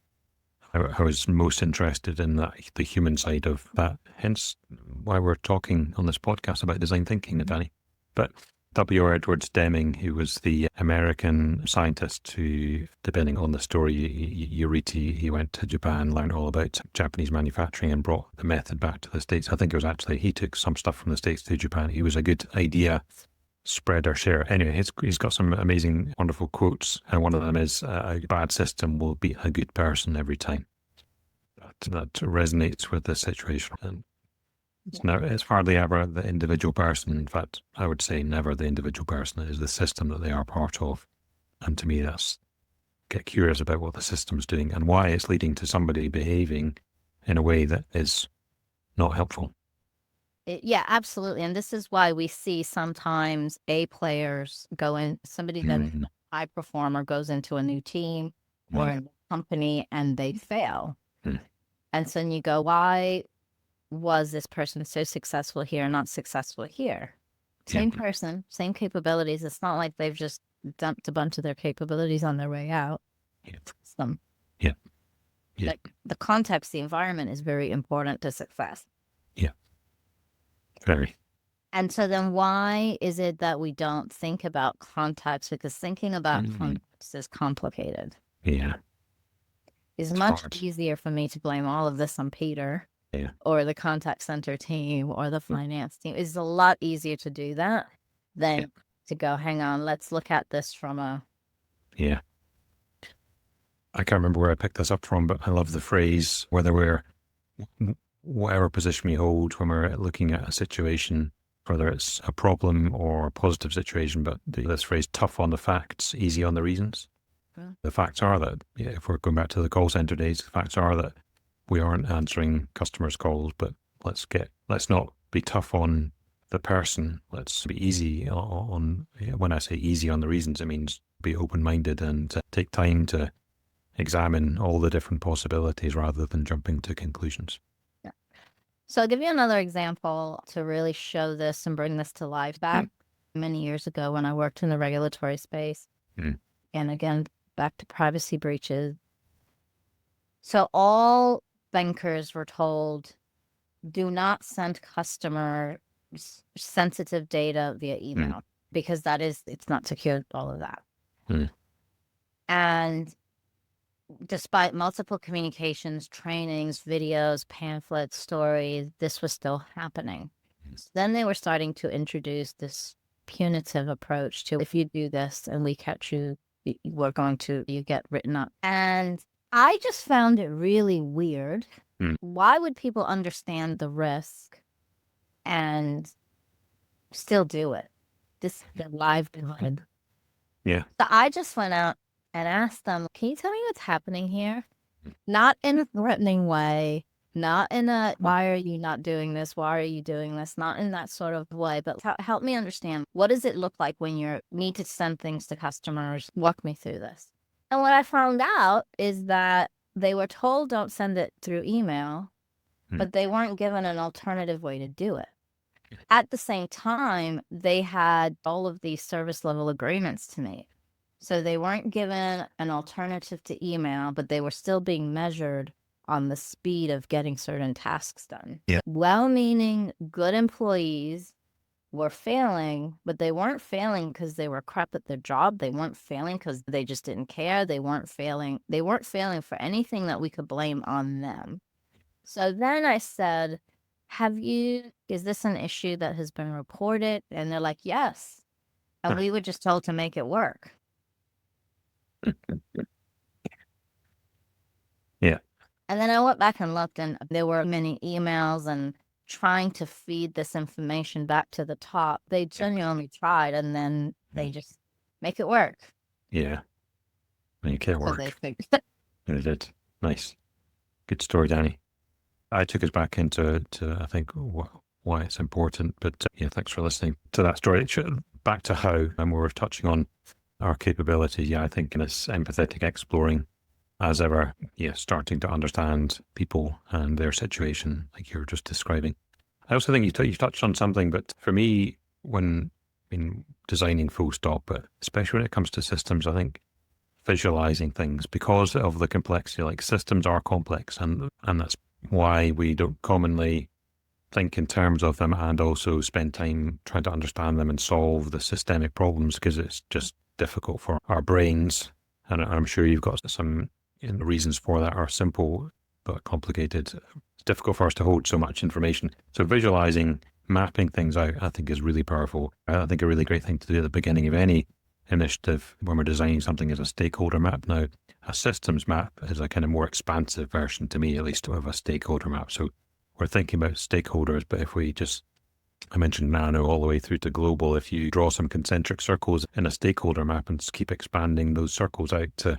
I was most interested in, the human side of that. Hence why we're talking on this podcast about design thinking, Dani. But W. Edwards Deming, who was the American scientist who, depending on the story you read, he went to Japan, learned all about Japanese manufacturing and brought the method back to the States. I think it was actually, he took some stuff from the States to Japan. He was a good idea spreader share. Anyway, he's got some amazing, wonderful quotes. And one of them is, a bad system will beat a good person every time. That resonates with this situation. And it's hardly ever the individual person. In fact, I would say never the individual person. It is the system that they are part of. And to me, that's get curious about what the system's doing and why it's leading to somebody behaving in a way that is not helpful. Yeah, absolutely. And this is why we see sometimes A players go in, somebody that is a high performer goes into a new team or a company and they fail. And so then you go, why was this person so successful here and not successful here? Same person, same capabilities. It's not like they've just dumped a bunch of their capabilities on their way out. Like the context, the environment is very important to success. Very. And so then why is it that we don't think about context? Because thinking about context is complicated. Yeah. It's much easier for me to blame all of this on Peter or the contact center team or the finance team. It's a lot easier to do that than to go, hang on, let's look at this from a... Yeah. I can't remember where I picked this up from, but I love the phrase, whether we're, whatever position we hold when we're looking at a situation, whether it's a problem or a positive situation, but this phrase, tough on the facts, easy on the reasons. The facts are that, if we're going back to the call center days, the facts are that we aren't answering customers' calls, but let's not be tough on the person. Let's be easy on, when I say easy on the reasons, it means be open-minded and take time to examine all the different possibilities rather than jumping to conclusions. So I'll give you another example to really show this and bring this to life. Back many years ago when I worked in the regulatory space, and again, back to privacy breaches. So all bankers were told, do not send customer sensitive data via email because it's not secure, all of that. And despite multiple communications, trainings, videos, pamphlets, stories, this was still happening. So then they were starting to introduce this punitive approach to, if you do this and we catch you, you get written up. And I just found it really weird. Why would people understand the risk and still do it? This is their livelihood. Yeah. So I just went out and asked them, can you tell me what's happening here? Not in a threatening way, not in a, why are you not doing this? Why are you doing this? Not in that sort of way, but help me understand, what does it look like when you need to send things to customers? Walk me through this. And what I found out is that they were told don't send it through email, but they weren't given an alternative way to do it. At the same time, they had all of these service level agreements to make. So they weren't given an alternative to email, but they were still being measured on the speed of getting certain tasks done. Well-meaning, good employees were failing, but they weren't failing because they were crap at their job. They weren't failing because they just didn't care. They weren't failing for anything that we could blame on them. So then I said, is this an issue that has been reported? And they're like, yes. And we were just told to make it work. And then I went back and looked, and there were many emails and trying to feed this information back to the top. They genuinely tried, and then they just make it work. Yeah. Make it So work. they figured it. And it did. Nice. Good story, Dani. I took us back into I think why it's important, but yeah, thanks for listening to that story. Back to how, and we were touching on our capability. Yeah, I think in this empathetic exploring, as ever, yeah, starting to understand people and their situation, like you were just describing. I also think you touched on something, but for me, when designing full stop, but especially when it comes to systems, I think visualizing things, because of the complexity, like systems are complex, and that's why we don't commonly think in terms of them, and also spend time trying to understand them and solve the systemic problems, because it's just difficult for our brains. And I'm sure you've got some reasons for that are simple but complicated. It's difficult for us to hold so much information. So visualizing, mapping things out, I think is really powerful. I think a really great thing to do at the beginning of any initiative when we're designing something is a stakeholder map. Now, a systems map is a kind of more expansive version, to me at least, of a stakeholder map. So we're thinking about stakeholders, but if we just, I mentioned nano all the way through to global, if you draw some concentric circles in a stakeholder map and just keep expanding those circles out to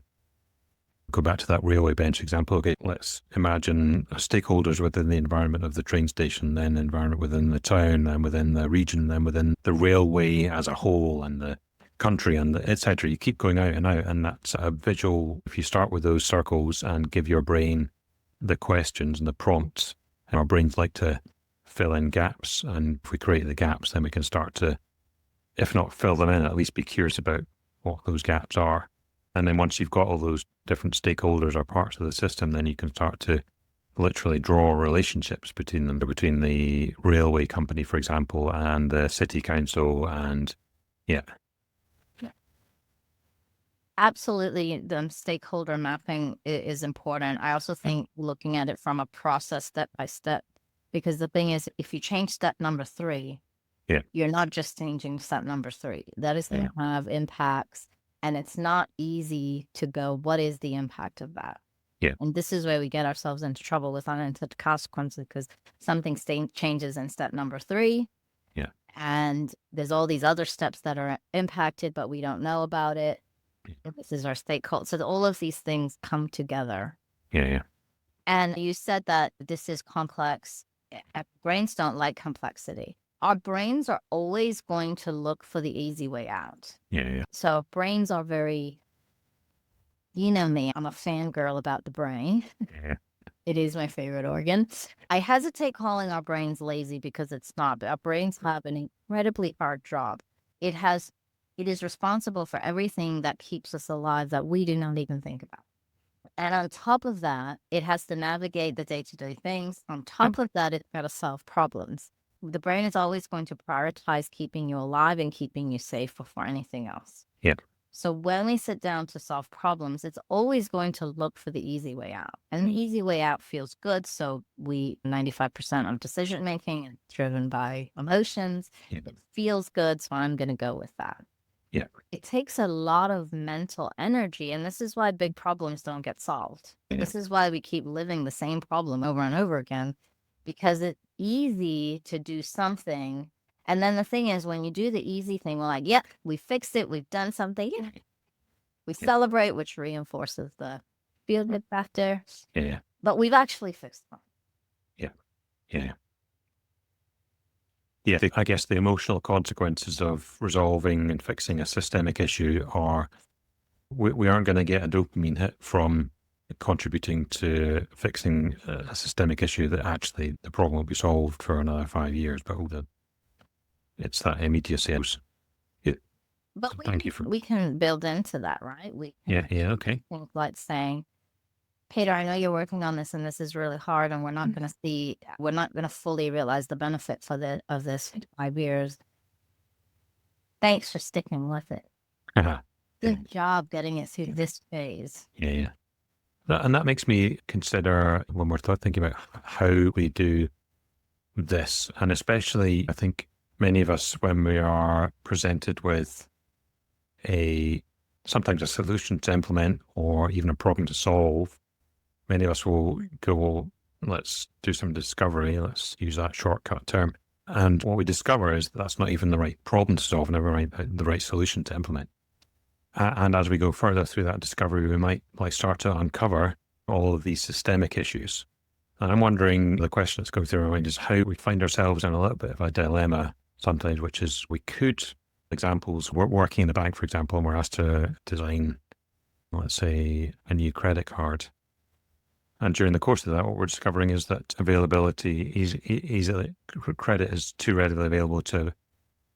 go back to that railway bench example. Okay, let's imagine stakeholders within the environment of the train station, then environment within the town, then within the region, then within the railway as a whole, and the country, and etc. You keep going out, and that's a visual. If you start with those circles and give your brain the questions and the prompts, and our brains like to fill in gaps, and if we create the gaps, then we can start to, if not fill them in, at least be curious about what those gaps are. And then once you've got all those different stakeholders or parts of the system, then you can start to literally draw relationships between them, between the railway company, for example, and the city council, and yeah. Absolutely, the stakeholder mapping is important. I also think looking at it from a process step by step, because the thing is, if you change step number 3, you're not just changing step number 3. That is going to have impacts, and it's not easy to go, what is the impact of that? Yeah. And this is where we get ourselves into trouble with unintended consequences, because something changes in step number 3. Yeah. And there's all these other steps that are impacted, but we don't know about it. This is our stakeholder. So all of these things come together. Yeah. And you said that this is complex. Brains don't like complexity. Our brains are always going to look for the easy way out. Yeah. So brains are very, you know me, I'm a fangirl about the brain. Yeah. It is my favorite organ. I hesitate calling our brains lazy because it's not, but our brains have an incredibly hard job. It is responsible for everything that keeps us alive that we do not even think about. And on top of that, it has to navigate the day-to-day things. On top of that, it's got to solve problems. The brain is always going to prioritize keeping you alive and keeping you safe before anything else. Yeah. So when we sit down to solve problems, it's always going to look for the easy way out. And the easy way out feels good. So 95% of decision making is driven by emotions. Yeah. It feels good. So I'm going to go with that. Yeah. It takes a lot of mental energy, and this is why big problems don't get solved. Yeah. This is why we keep living the same problem over and over again, because it's easy to do something. And then the thing is, when you do the easy thing, we're like, yep, we fixed it. We've done something. We celebrate, which reinforces the feel good factor. Yeah. But we've actually fixed it. Yeah. Yeah, I guess the emotional consequences of resolving and fixing a systemic issue are, we aren't going to get a dopamine hit from contributing to fixing a systemic issue that actually the problem will be solved for another 5 years, but it's that immediacy. But Thank you for... we can build into that, right? Yeah, okay. Things like saying, Peter, I know you're working on this and this is really hard, and we're not going to fully realize the benefit of this in 5 years. Thanks for sticking with it. Good job getting it through this phase. Yeah. And that makes me consider, when we're thinking about how we do this, and especially I think many of us, when we are presented with sometimes a solution to implement or even a problem to solve, many of us will go, well, let's do some discovery. Let's use that shortcut term. And what we discover is that's not even the right problem to solve, never mind the right solution to implement. And as we go further through that discovery, we might start to uncover all of these systemic issues. And I'm wondering, the question that's going through my mind is how we find ourselves in a little bit of a dilemma sometimes, which is we could, examples, we're working in a bank, for example, and we're asked to design, let's say, a new credit card. And during the course of that, what we're discovering is that availability, easily credit is too readily available to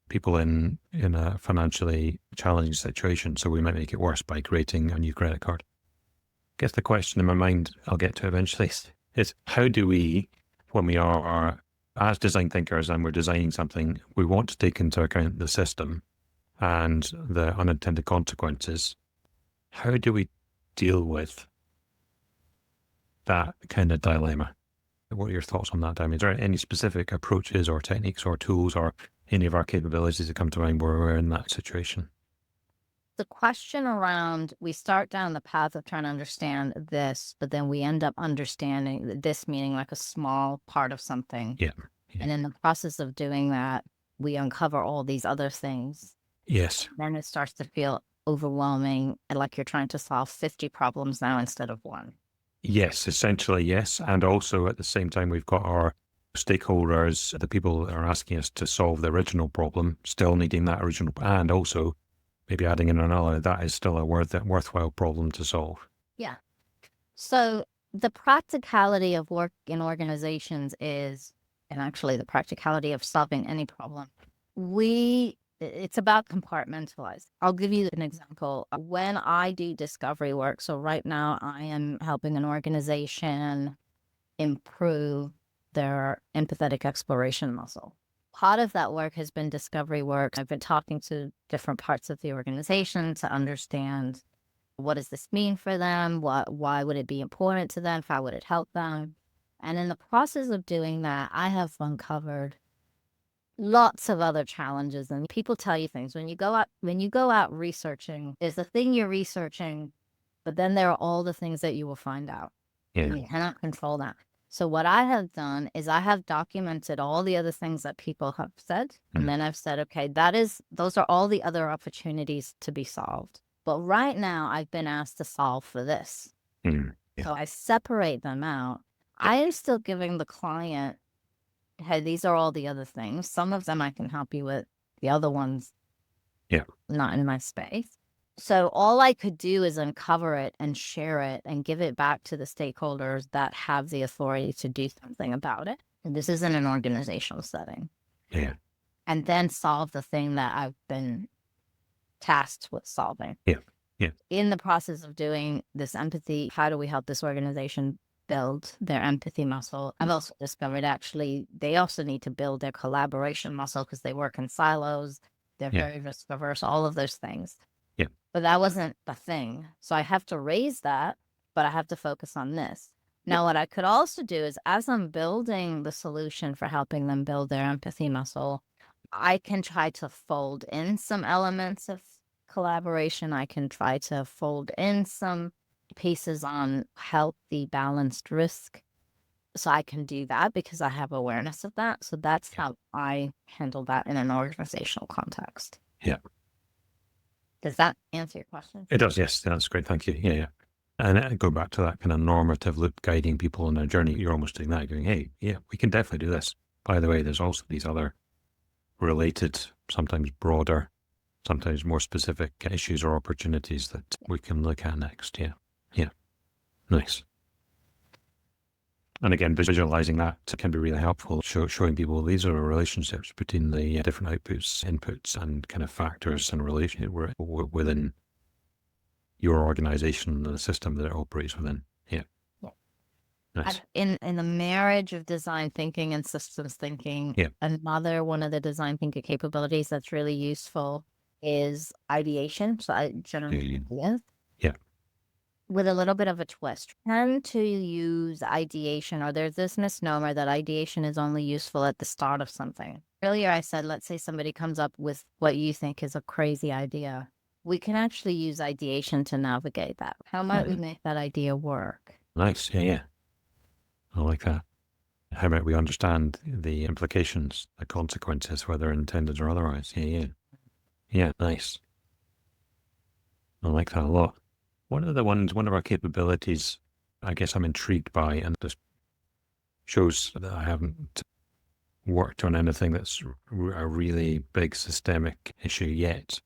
people in a financially challenging situation. So we might make it worse by creating a new credit card. I guess the question in my mind, I'll get to eventually, is how do we, when we are as design thinkers and we're designing something, we want to take into account the system and the unintended consequences. How do we deal with that kind of dilemma? What are your thoughts on that, Dani? Is there any specific approaches or techniques or tools or any of our capabilities that come to mind where we're in that situation? The question around, we start down the path of trying to understand this, but then we end up understanding this, meaning like a small part of something. Yeah. And in the process of doing that, we uncover all these other things. Yes. Then it starts to feel overwhelming, and like you're trying to solve 50 problems now instead of one. Yes, essentially, yes. And also at the same time, we've got our stakeholders, the people that are asking us to solve the original problem, still needing that original, and also maybe adding in another, that is still a worthwhile problem to solve. Yeah. So the practicality of work in organizations is, and actually the practicality of solving any problem, it's about compartmentalize. I'll give you an example. When I do discovery work, so right now I am helping an organization improve their empathetic exploration muscle. Part of that work has been discovery work. I've been talking to different parts of the organization to understand, what does this mean for them? Why would it be important to them? How would it help them? And in the process of doing that, I have uncovered lots of other challenges. And people tell you things when you go out researching, there's the thing you're researching, but then there are all the things that you will find out. Yeah. And you cannot control that. So what I have done is I have documented all the other things that people have said. And then I've said, okay, those are all the other opportunities to be solved. But right now I've been asked to solve for this. Yeah. So I separate them out. I am still giving the client, hey, these are all the other things. Some of them I can help you with. The other ones, not in my space. So all I could do is uncover it and share it and give it back to the stakeholders that have the authority to do something about it. And this is in an organizational setting. Yeah. And then solve the thing that I've been tasked with solving. Yeah. Yeah. In the process of doing this empathy, how do we help this organization build their empathy muscle? I've also discovered actually they also need to build their collaboration muscle because they work in silos. They're very risk averse, all of those things. Yeah. But that wasn't the thing. So I have to raise that, but I have to focus on this. Now, what I could also do is as I'm building the solution for helping them build their empathy muscle, I can try to fold in some elements of collaboration. I can try to fold in some pieces on healthy, balanced risk. So I can do that because I have awareness of that. So that's how I handle that in an organizational context. Yeah. Does that answer your question? It does, yes. That's great. Thank you. Yeah. And go back to that kind of normative loop guiding people on their journey. You're almost doing that, going, hey, yeah, we can definitely do this. By the way, there's also these other related, sometimes broader, sometimes more specific issues or opportunities that we can look at next. Yeah. Nice. And again, visualizing that can be really helpful, showing people these are relationships between the different inputs, and kind of factors and relationship within your organization and the system that it operates within. Yeah. Nice. In the marriage of design thinking and systems thinking, another one of the design thinking capabilities that's really useful is ideation. So I generally with a little bit of a twist. Tend to use ideation, or there's this misnomer that ideation is only useful at the start of something. Earlier I said, let's say somebody comes up with what you think is a crazy idea. We can actually use ideation to navigate that. How might we make that idea work? Nice. Yeah, yeah. I like that. How might we understand the implications, the consequences, whether intended or otherwise? Yeah, yeah. Yeah, nice. I like that a lot. One of our capabilities, I guess I'm intrigued by, and this shows that I haven't worked on anything that's a really big systemic issue yet.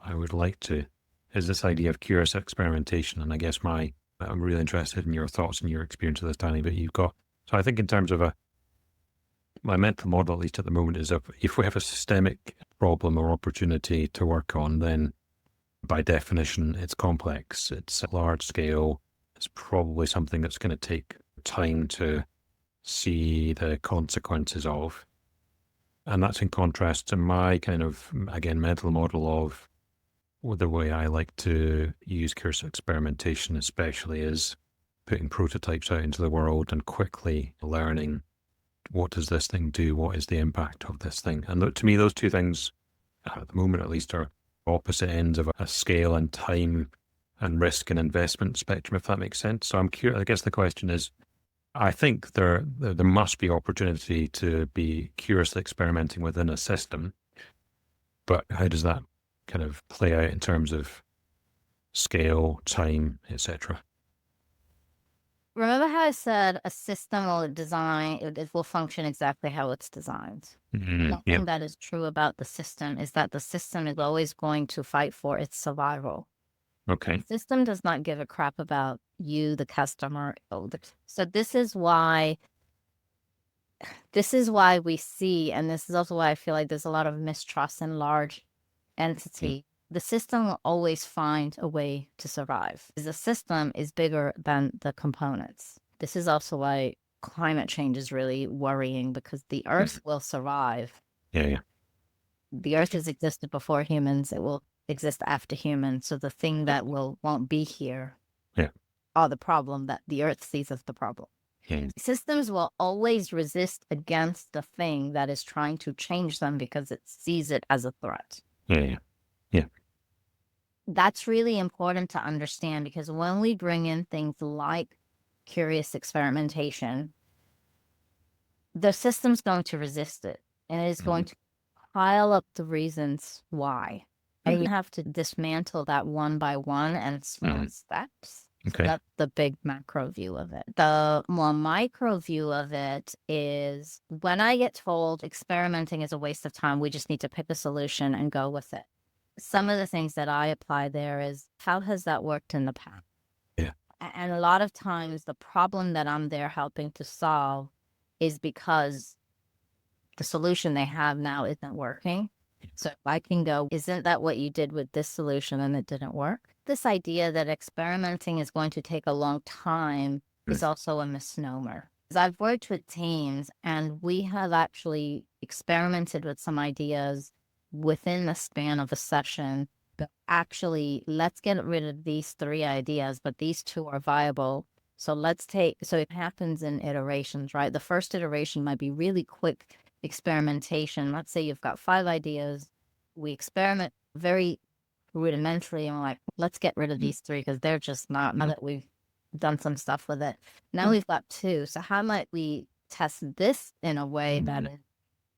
I would like to, is this idea of curious experimentation. And I guess I'm really interested in your thoughts and your experience of this, Danny, but you've got, so I think in terms of my mental model, at least at the moment, is if we have a systemic problem or opportunity to work on, then by definition, it's complex, it's large scale, it's probably something that's going to take time to see the consequences of. And that's in contrast to my kind of, again, mental model of the way I like to use curious experimentation, especially, is putting prototypes out into the world and quickly learning, what does this thing do? What is the impact of this thing? And to me, those two things, at the moment at least, are opposite ends of a scale and time and risk and investment spectrum, if that makes sense. So I'm curious, I guess the question is, I think there must be opportunity to be curiously experimenting within a system, but how does that kind of play out in terms of scale, time, etc.? Remember how I said a system will design, it will function exactly how it's designed. One Yeah. thing that is true about the system is that the system is always going to fight for its survival. Okay. The system does not give a crap about you, the customer. So this is why we see, and this is also why I feel like there's a lot of mistrust in large entity. The system will always find a way to survive. The system is bigger than the components. This is also why climate change is really worrying, because the Earth will survive. Yeah, yeah. The Earth has existed before humans. It will exist after humans. So the thing that won't be here are the problem that the Earth sees as the problem. Yeah. Systems will always resist against the thing that is trying to change them because it sees it as a threat. Yeah, yeah. Yeah. That's really important to understand, because when we bring in things like curious experimentation, the system's going to resist it, and it is going to pile up the reasons why. And you have to dismantle that one by one and small steps. Okay. So that's the big macro view of it. The more micro view of it is, when I get told experimenting is a waste of time, we just need to pick a solution and go with it. Some of the things that I apply there is, how has that worked in the past? Yeah. And a lot of times the problem that I'm there helping to solve is because the solution they have now isn't working. So if I can go, isn't that what you did with this solution and it didn't work? This idea that experimenting is going to take a long time is also a misnomer. I've worked with teams, and we have actually experimented with some ideas within the span of a session. But actually, let's get rid of these 3 ideas, but these 2 are viable. So it happens in iterations, right? The first iteration might be really quick experimentation. Let's say you've got 5 ideas. We experiment very rudimentary, and we're like, let's get rid of these 3 because they're just not, now that we've done some stuff with it. Now we've got 2. So how might we test this in a way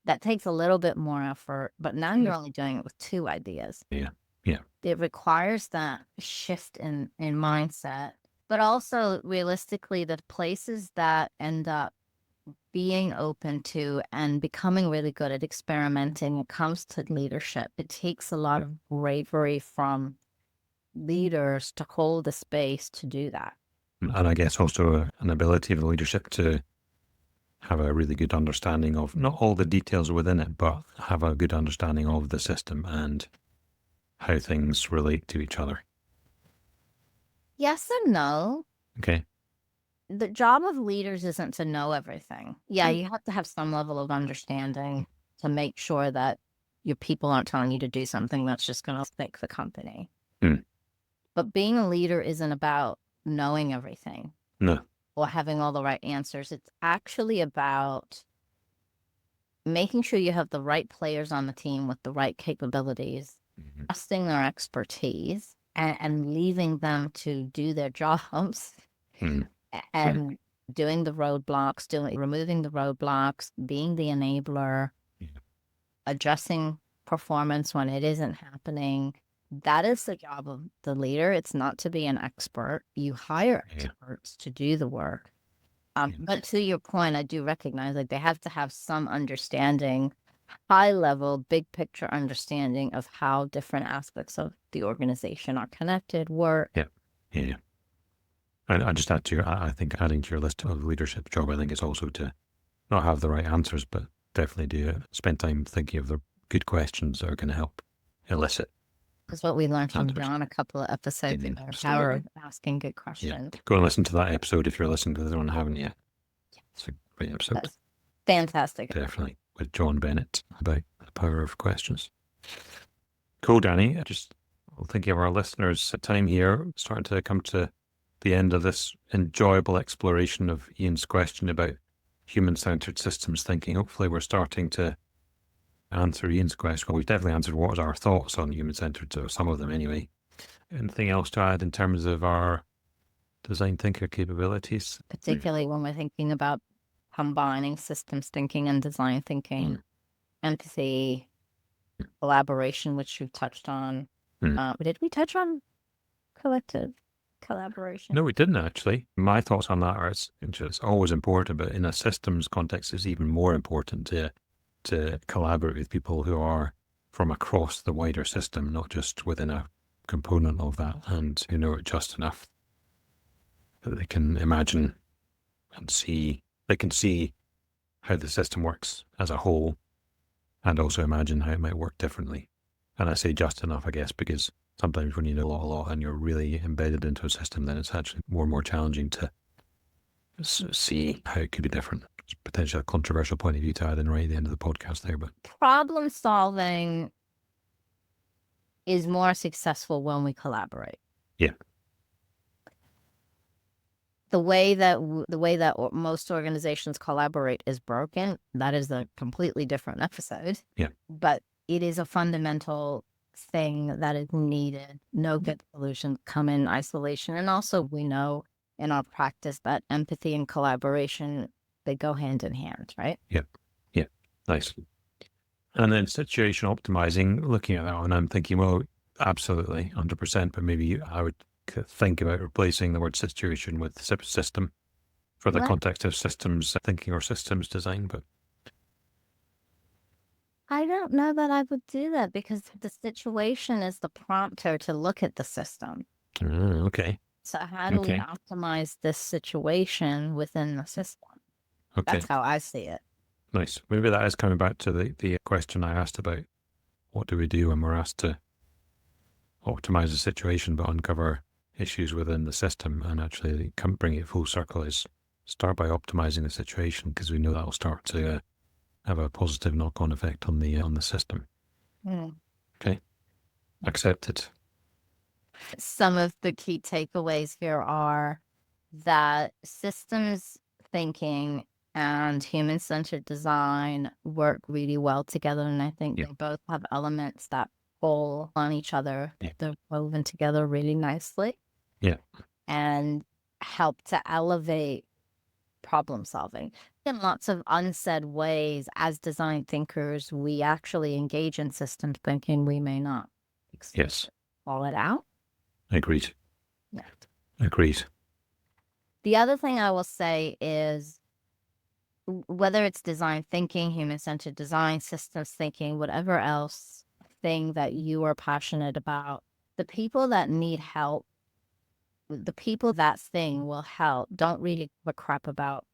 that takes a little bit more effort, but now you're only doing it with 2 ideas. Yeah. Yeah. It requires that shift in mindset, but also realistically, the places that end up being open to and becoming really good at experimenting when it comes to leadership, it takes a lot of bravery from leaders to hold the space to do that. And I guess also an ability of the leadership to have a really good understanding of not all the details within it, but have a good understanding of the system and how things relate to each other. Yes and no. Okay. The job of leaders isn't to know everything. Yeah, you have to have some level of understanding to make sure that your people aren't telling you to do something that's just going to fix the company. But being a leader isn't about knowing everything. No. Or having all the right answers. It's actually about making sure you have the right players on the team with the right capabilities, trusting their expertise, and leaving them to do their jobs. and doing the roadblocks, removing the roadblocks, being the enabler, addressing performance when it isn't happening. That is the job of the leader. It's not to be an expert. You hire experts to do the work. But to your point, I do recognize like they have to have some understanding, high level, big picture understanding of how different aspects of the organization are connected, work. Yeah. And I just I think adding to your list of leadership job, I think is also to not have the right answers, but definitely do spend time thinking of the good questions that are going to help elicit. That's what we learned from John a couple of episodes ago, power of asking good questions. Go and listen to that episode if you're listening to the other one, haven't you? It's a great episode. That's fantastic. Definitely. With John Bennett about the power of questions. Cool, Dani. Just thinking of our listeners' time here, starting to come to the end of this enjoyable exploration of Ian's question about human-centered systems thinking. Hopefully we're starting to answer Ian's question. Well, we've definitely answered what was our thoughts on human-centered, so some of them anyway. Anything else to add in terms of our design thinker capabilities? Particularly when we're thinking about combining systems thinking and design thinking, empathy, collaboration, which we've touched on. Did we touch on collective collaboration? No, we didn't actually. My thoughts on that are it's always important, but in a systems context, it's even more important to collaborate with people who are from across the wider system, not just within a component of that, and who know it just enough that they can imagine and see. They can see how the system works as a whole, and also imagine how it might work differently. And I say just enough, I guess, because sometimes when you know a lot and you're really embedded into a system, then it's actually more and more challenging to see how it could be different. It's potentially a controversial point of view to add in right at the end of the podcast there, but problem solving is more successful when we collaborate. Yeah. The way that most organizations collaborate is broken. That is a completely different episode. Yeah. But it is a fundamental thing that is needed. No good solutions come in isolation. And also we know in our practice that empathy and collaboration, they go hand in hand, right? Yeah. Nice. And then situation optimizing, looking at that one, I'm thinking, well, absolutely, 100%, but maybe I would think about replacing the word situation with system for the context of systems thinking or systems design. But I don't know that I would do that because the situation is the prompter to look at the system. Okay. So how do we optimize this situation within the system? Okay. That's how I see it. Nice. Maybe that is coming back to the question I asked about what do we do when we're asked to optimize the situation but uncover issues within the system, and actually bring it full circle is start by optimizing the situation, because we know that will start to have a positive knock-on effect on the system. Okay. Accepted. Some of the key takeaways here are that systems thinking and human-centered design work really well together, and I think they both have elements that pull on each other. They're woven together really nicely. And help to elevate problem solving. In lots of unsaid ways, as design thinkers, we actually engage in systems thinking. We may not call it out. Agreed. Yeah. Agreed. The other thing I will say is whether it's design thinking, human-centered design, systems thinking, whatever else thing that you are passionate about, the people that need help, the people that thing will help, don't really give a crap about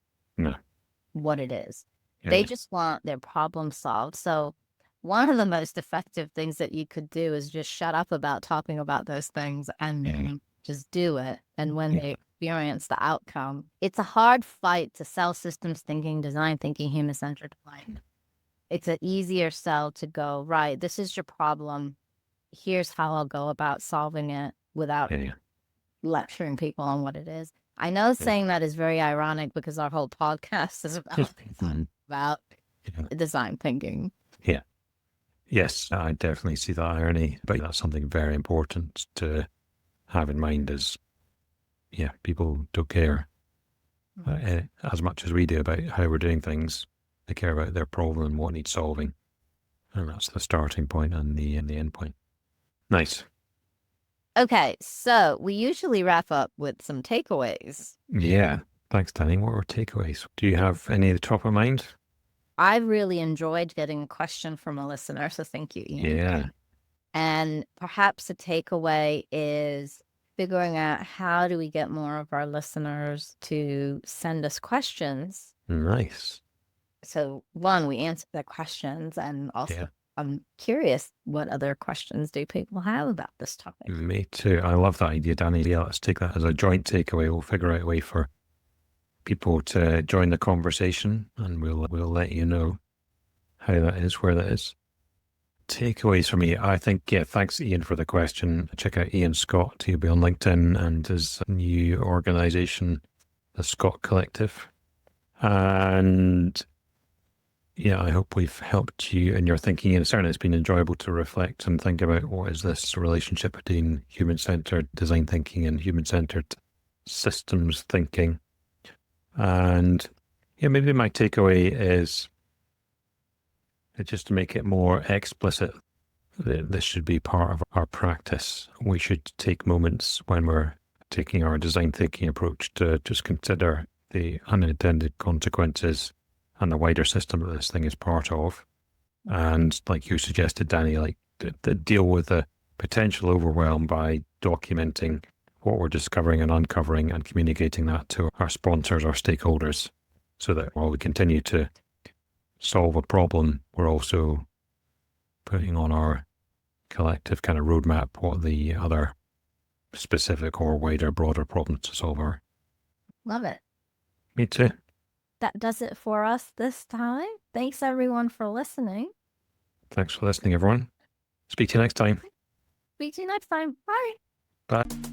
what it is. They just want their problem solved. So one of the most effective things that you could do is just shut up about talking about those things and just do it. And when they experience the outcome, it's a hard fight to sell systems thinking, design thinking, human-centered design. It's an easier sell to go, right, this is your problem. Here's how I'll go about solving it without lecturing people on what it is. I know saying that is very ironic because our whole podcast is about design thinking. Yeah. Yes, I definitely see that irony, but that's something very important to have in mind is, people don't care as much as we do about how we're doing things. They care about their problem and what needs solving. And that's the starting point and the end point. Nice. Okay, so we usually wrap up with some takeaways. Yeah. Thanks, Danny. What were takeaways? Do you have any at the top of mind? I really enjoyed getting a question from a listener, so thank you, Ian. Yeah. And perhaps a takeaway is figuring out how do we get more of our listeners to send us questions. Nice. So one, we answer their questions, and also I'm curious what other questions do people have about this topic. Me too. I love that idea, Danny. Yeah, let's take that as a joint takeaway. We'll figure out a way for people to join the conversation, and we'll let you know how that is, where that is. Takeaways for me, I think, thanks Ian for the question. Check out Ian Scott. He'll be on LinkedIn and his new organization, the Scott Collective. And I hope we've helped you in your thinking. And certainly it's been enjoyable to reflect and think about what is this relationship between human-centered design thinking and human-centered systems thinking. And maybe my takeaway is just to make it more explicit that this should be part of our practice. We should take moments when we're taking our design thinking approach to just consider the unintended consequences and the wider system that this thing is part of. And like you suggested, Danny, like to deal with the potential overwhelm by documenting what we're discovering and uncovering and communicating that to our sponsors, our stakeholders, so that while we continue to solve a problem, we're also putting on our collective kind of roadmap what the other specific or wider, broader problems to solve are. Love it. Me too. That does it for us this time. Thanks everyone for listening. Thanks for listening, everyone. Speak to you next time. Speak to you next time. Bye. Bye.